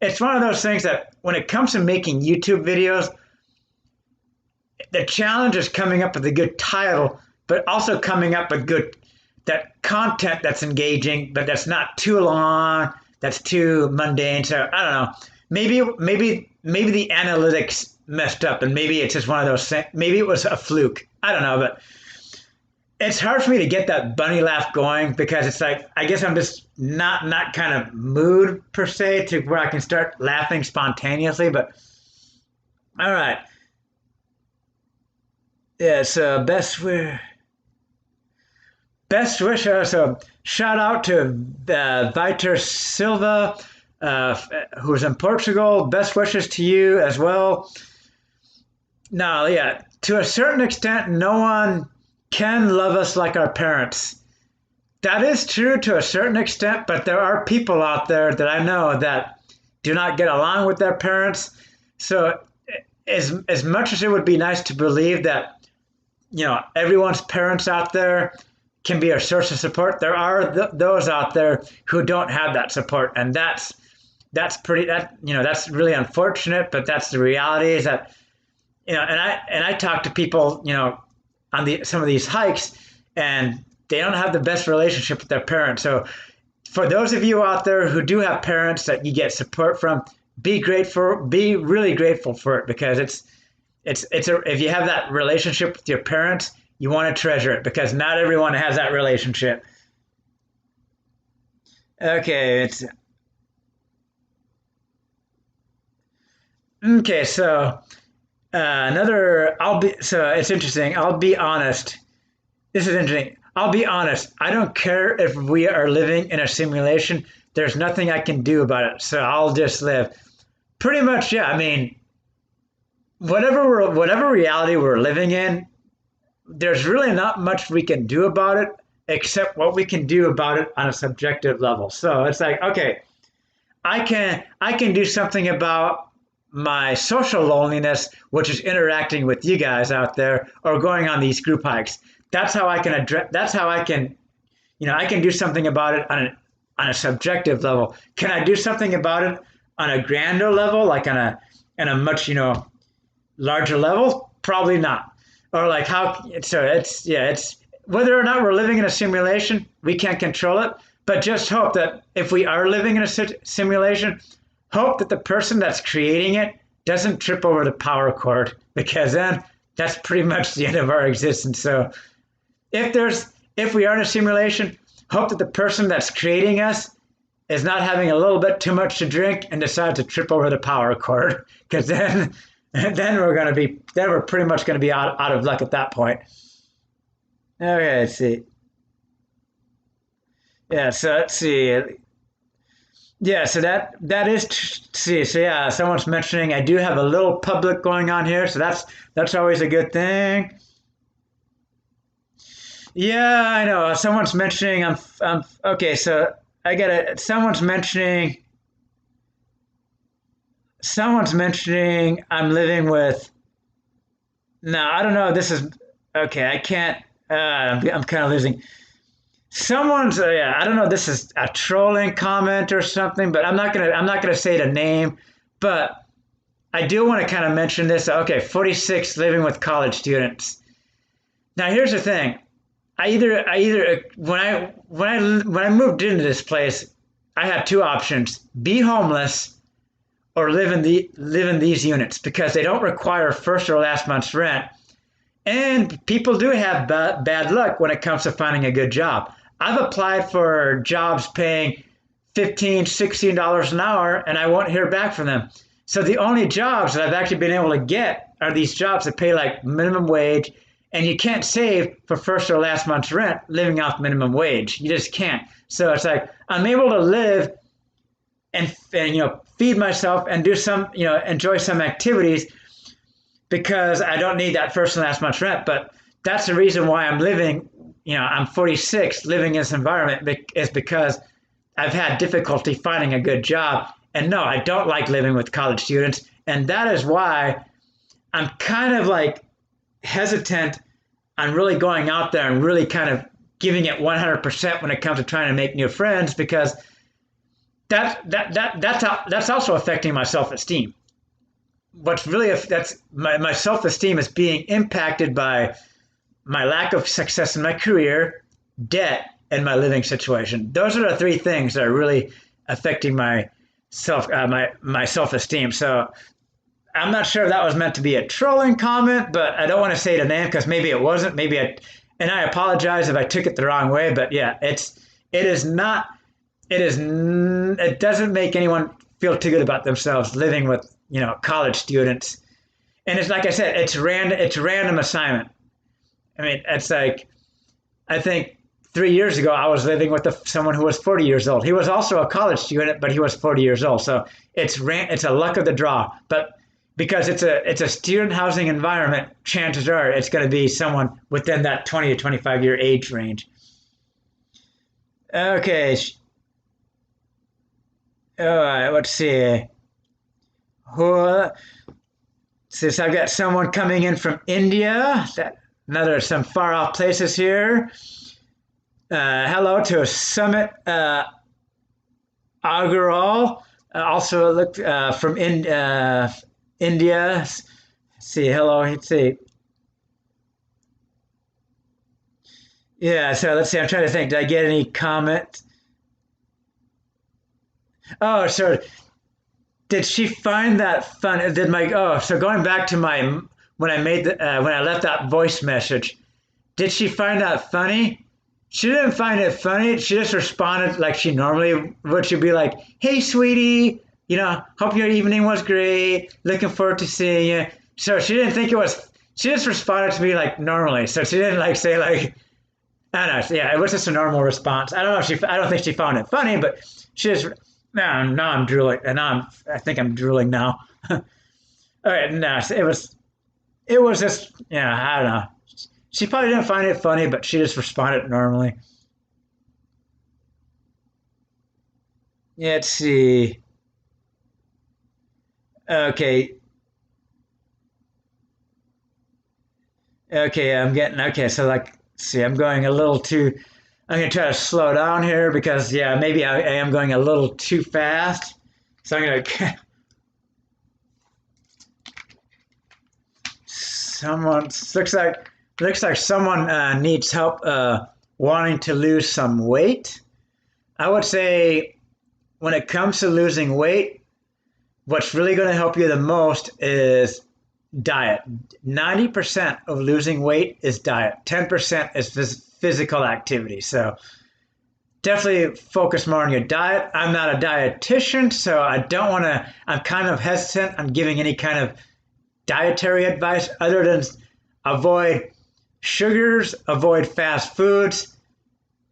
It's one of those things that when it comes to making YouTube videos, the challenge is coming up with a good title, but also coming up with that content that's engaging, but that's not too long, that's too mundane. So I don't know. Maybe the analytics messed up, and maybe it's just one of those things. Maybe it was a fluke. I don't know, but it's hard for me to get that bunny laugh going because it's like I guess I'm just not kind of mood per se to where I can start laughing spontaneously. But all right, yeah. So best wish. So shout out to Viter Silva, who's in Portugal. Best wishes to you as well. Now, yeah, to a certain extent, no one can love us like our parents. That is true to a certain extent, but there are people out there that I know that do not get along with their parents. So, as much as it would be nice to believe that everyone's parents out there can be a source of support, there are those out there who don't have that support, and that's really unfortunate. But that's the reality. Is that and I talk to people on some of these hikes, and they don't have the best relationship with their parents. So for those of you out there who do have parents that you get support from, be grateful, be really grateful for it, because if you have that relationship with your parents, you want to treasure it, because not everyone has that relationship. Okay, so it's interesting. I'll be honest. This is interesting. I'll be honest. I don't care if we are living in a simulation. There's nothing I can do about it. So I'll just live. Pretty much, yeah. I mean, whatever reality we're living in, there's really not much we can do about it except what we can do about it on a subjective level. So it's like, okay, I can do something about my social loneliness, which is interacting with you guys out there or going on these group hikes. That's how I can address. That's how I can do something about it on a subjective level. Can I do something about it on a grander level, like on a much larger level? Probably not. Or like how? So it's whether or not we're living in a simulation, we can't control it. But just hope that if we are living in a simulation, hope that the person that's creating it doesn't trip over the power cord, because then that's pretty much the end of our existence. So if we are in a simulation, hope that the person that's creating us is not having a little bit too much to drink and decides to trip over the power cord, because then we're pretty much going to be out of luck at that point. Okay, let's see. Yeah, so let's see. Yeah, so that is see. So yeah, someone's mentioning I do have a little public going on here, so that's always a good thing. Yeah, I know. Someone's mentioning I'm okay. So I got it. Someone's mentioning I'm living with. No, I don't know. This is okay. I can't. I'm kind of losing. Yeah, I don't know. This is a trolling comment or something, but I'm not gonna say the name, but I do want to kind of mention this. Okay, 46 living with college students. Now here's the thing. I either when I moved into this place, I had two options: be homeless or live in these units, because they don't require first or last month's rent, and people do have bad luck when it comes to finding a good job. I've applied for jobs paying $15, $16 an hour, and I won't hear back from them. So the only jobs that I've actually been able to get are these jobs that pay like minimum wage, and you can't save for first or last month's rent living off minimum wage. You just can't. So it's like I'm able to live and feed myself and do some enjoy some activities, because I don't need that first and last month's rent. But that's the reason why I'm living. I'm 46, living in this environment is because I've had difficulty finding a good job. And no, I don't like living with college students. And that is why I'm kind of like hesitant on really going out there and really kind of giving it 100% when it comes to trying to make new friends, because that's also affecting my self-esteem. That's my self-esteem is being impacted by my lack of success in my career, debt, and my living situation. Those are the three things that are really affecting my self-esteem. So I'm not sure if that was meant to be a trolling comment, but I don't want to say the name because maybe it wasn't. Maybe and I apologize if I took it the wrong way, but yeah, it is not it doesn't make anyone feel too good about themselves living with college students. And it's like I said, it's random assignment. I mean, it's like I think 3 years ago I was living with someone who was 40 years old. He was also a college student, but he was 40 years old. So it's a luck of the draw. But because it's a student housing environment, chances are it's going to be someone within that 20 to 25 year age range. Okay. All right. Let's see. Who? Since I've got someone coming in from India, some far off places here. Hello to Summit Agarwal. Also looked from India. Let's see, hello. Let's see. Yeah, so let's see. I'm trying to think. Did I get any comments? Oh, so did she find that fun? So going back to my when I made when I left that voice message, did she find that funny? She didn't find it funny. She just responded like she normally would. She'd be like, "Hey, sweetie, hope your evening was great. Looking forward to seeing you." So she didn't think it was. She just responded to me like normally. So she didn't like say like, I don't know. Yeah, it was just a normal response. I don't know if I don't think she found it funny, but she just. Now I'm drooling, and I think I'm drooling now. All right, no, it was just, I don't know. She probably didn't find it funny, but she just responded normally. Yeah, let's see. Okay, okay, okay. So like, see, I'm going a little too. I'm gonna try to slow down here because yeah, maybe I am going a little too fast. So I'm gonna. Someone looks like someone needs help wanting to lose some weight. I would say when it comes to losing weight, what's really going to help you the most is diet. 90% of losing weight is diet. 10% is physical activity. So definitely focus more on your diet. I'm not a dietitian, so I don't want to. I'm kind of hesitant on giving any kind of dietary advice other than avoid sugars, avoid fast foods,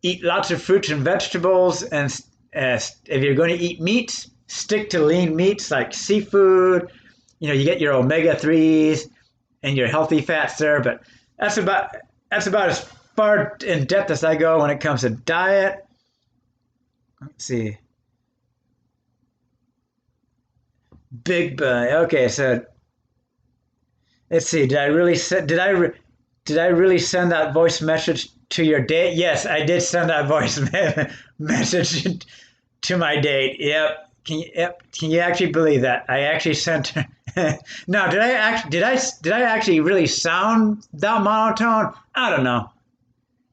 eat lots of fruits and vegetables, and if you're going to eat meats, stick to lean meats like seafood. You get your omega-3s and your healthy fats there, but that's about as far in depth as I go when it comes to diet. Let's see. Big Buy. Okay, so let's see. Did I really send that voice message to your date? Yes, I did send that voice message to my date. Yep. Can you actually believe that? I actually sent her. Now, did I actually really sound that monotone? I don't know.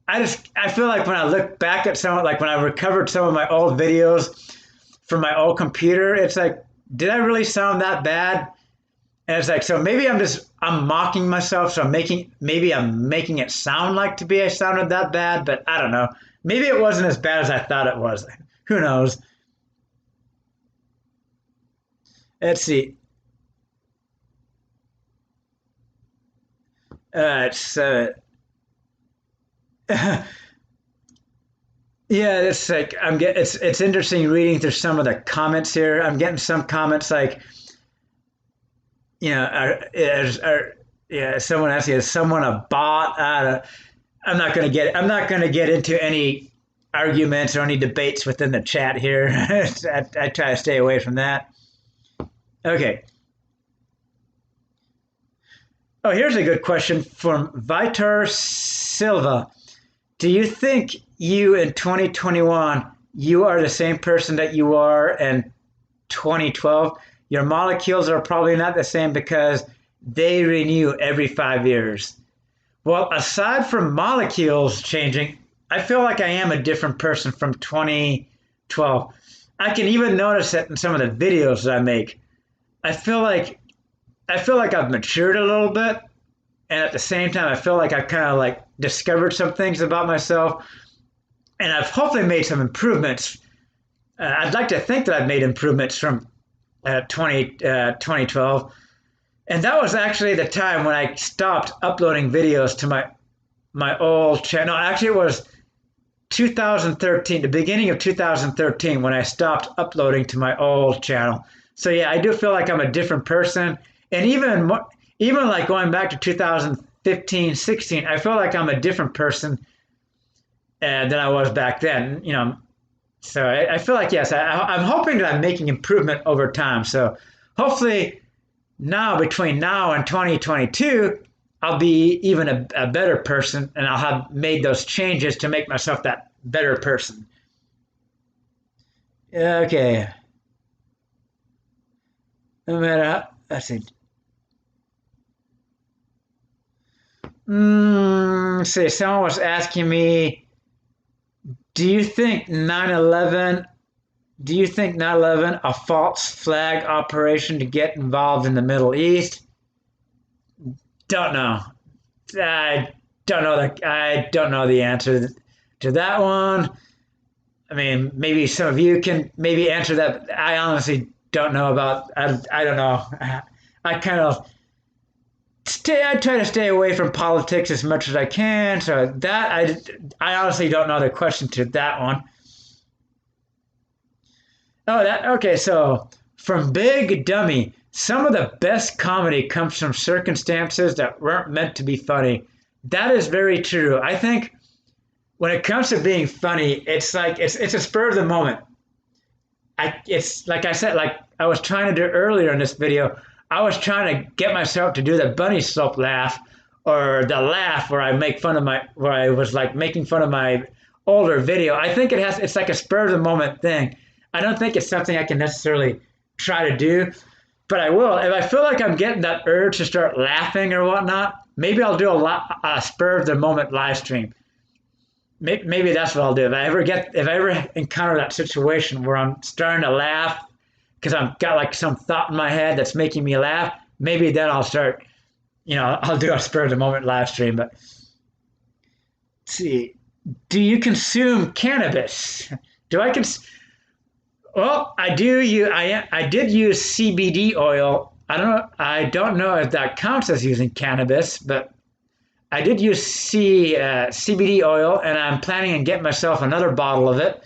I feel like when I look back at like when I recovered some of my old videos from my old computer, it's like, did I really sound that bad? And it's like, so maybe I'm mocking myself. So maybe I'm making it sound like I sounded that bad, but I don't know. Maybe it wasn't as bad as I thought it was. Who knows? Let's see. So yeah, it's like it's interesting reading through some of the comments here. I'm getting some comments like, yeah, someone asking, is someone a bot? I'm not going to get into any arguments or any debates within the chat here. I try to stay away from that. Okay. Oh, here's a good question from Vitor Silva. Do you think you in 2021 you are the same person that you are in 2012? Your molecules are probably not the same because they renew every 5 years. Well, aside from molecules changing, I feel like I am a different person from 2012. I can even notice it in some of the videos that I make. I feel like I've matured a little bit. and at the same time, I feel like I've kind of like discovered some things about myself, and I've hopefully made some improvements. I'd like to think that I've made improvements from 2012, and that was actually the time when I stopped uploading videos to my old channel. Actually, it was 2013, the beginning of 2013, when I stopped uploading to my old channel. So yeah, I do feel like I'm a different person, and even like going back to 2015, 16, I feel like I'm a different person than I was back then. So I feel like yes, I'm hoping that I'm making improvement over time. So hopefully now between now and 2022, I'll be even a better person, and I'll have made those changes to make myself that better person. Okay. No matter how, let's see. See, someone was asking me, do you think 9/11? Do you think 9/11 a false flag operation to get involved in the Middle East? Don't know. I don't know I don't know the answer to that one. I mean, maybe some of you can maybe answer that. I honestly don't know about. I don't know. I kind of stay. I try to stay away from politics as much as I can. So that I honestly don't know the question to that one. Oh, that okay. So from Big Dummy, some of the best comedy comes from circumstances that weren't meant to be funny. That is very true. I think when it comes to being funny, it's like it's a spur of the moment. It's like I said, like I was trying to do earlier in this video. I was trying to get myself to do the bunny slope laugh, or the laugh where I make fun of where I was like making fun of my older video. I think it's like a spur of the moment thing. I don't think it's something I can necessarily try to do, but I will. If I feel like I'm getting that urge to start laughing or whatnot, maybe I'll do a spur of the moment live stream. Maybe that's what I'll do. If I ever encounter that situation where I'm starting to laugh because I've got like some thought in my head that's making me laugh, maybe then I'll start, I'll do a spur of the moment live stream. But let's see, do you consume cannabis? Do I cons? Well, I do. I did use CBD oil. I don't know if that counts as using cannabis, but I did use CBD oil, and I'm planning on getting myself another bottle of it.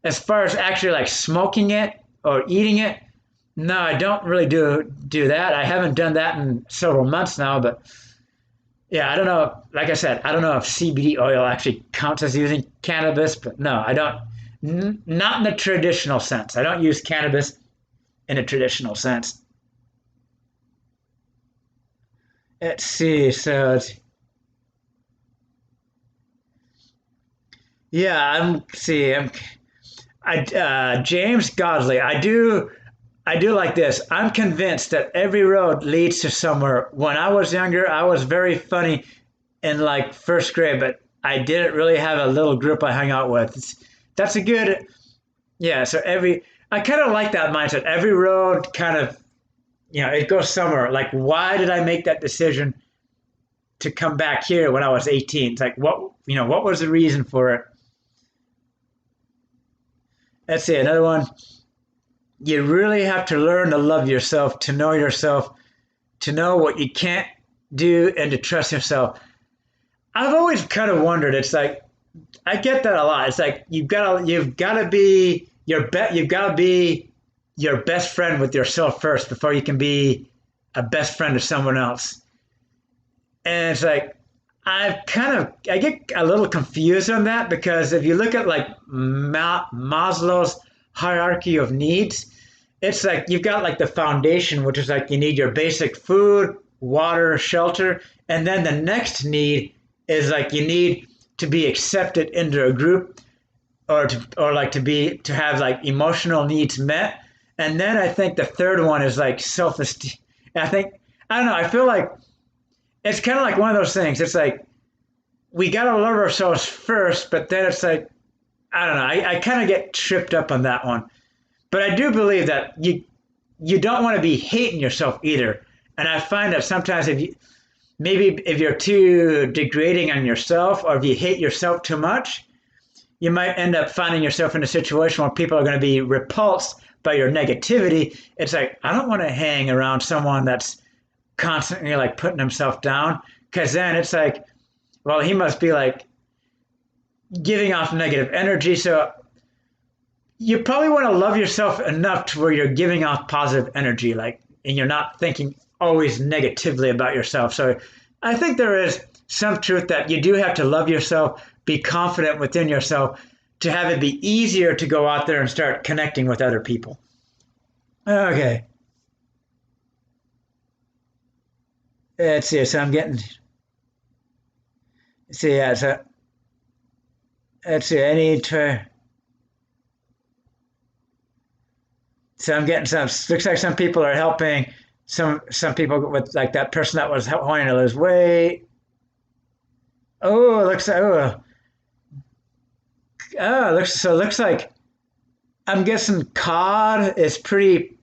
As far as actually like smoking it or eating it, no, I don't really do that. I haven't done that in several months now, but yeah, I don't know. Like I said, I don't know if CBD oil actually counts as using cannabis, but no, I don't. Not in the traditional sense. I don't use cannabis in a traditional sense. Let's see. Yeah, I'm see. James Godley. I do like this. I'm convinced that every road leads to somewhere. When I was younger, I was very funny in like first grade, but I didn't really have a little group I hung out with. That's a good, yeah. So I kind of like that mindset. Every road kind of, it goes somewhere. Like, why did I make that decision to come back here when I was 18? It's like, what was the reason for it? Let's see, another one. You really have to learn to love yourself, to know what you can't do, and to trust yourself. I've always kind of wondered. It's like I get that a lot. It's like you've gotta be your best friend with yourself first before you can be a best friend to someone else. And it's like I get a little confused on that, because if you look at like Maslow's hierarchy of needs, it's like you've got like the foundation, which is like you need your basic food, water, shelter, and then the next need is like you need to be accepted into a group, or to have like emotional needs met. And then I think the third one is like self-esteem. I don't know, I feel like it's kind of like one of those things. It's like we got to love ourselves first, but then it's like, I don't know. I kind of get tripped up on that one. But I do believe that you don't want to be hating yourself either. And I find that sometimes maybe if you're too degrading on yourself or if you hate yourself too much, you might end up finding yourself in a situation where people are going to be repulsed by your negativity. It's like, I don't want to hang around someone that's constantly like putting himself down, because then it's like, well, he must be like giving off negative energy. So you probably want to love yourself enough to where you're giving off positive energy, like, and you're not thinking always negatively about yourself. So I think there is some truth that you do have to love yourself, be confident within yourself to have it be easier to go out there and start connecting with other people. Okay. Let's see. So I'm getting, let's see, yeah, so let's see, I need to, so I'm getting some, looks like some people are helping some people with like that person that was wanting to lose weight. Oh, it looks like, looks like I'm guessing cod is pretty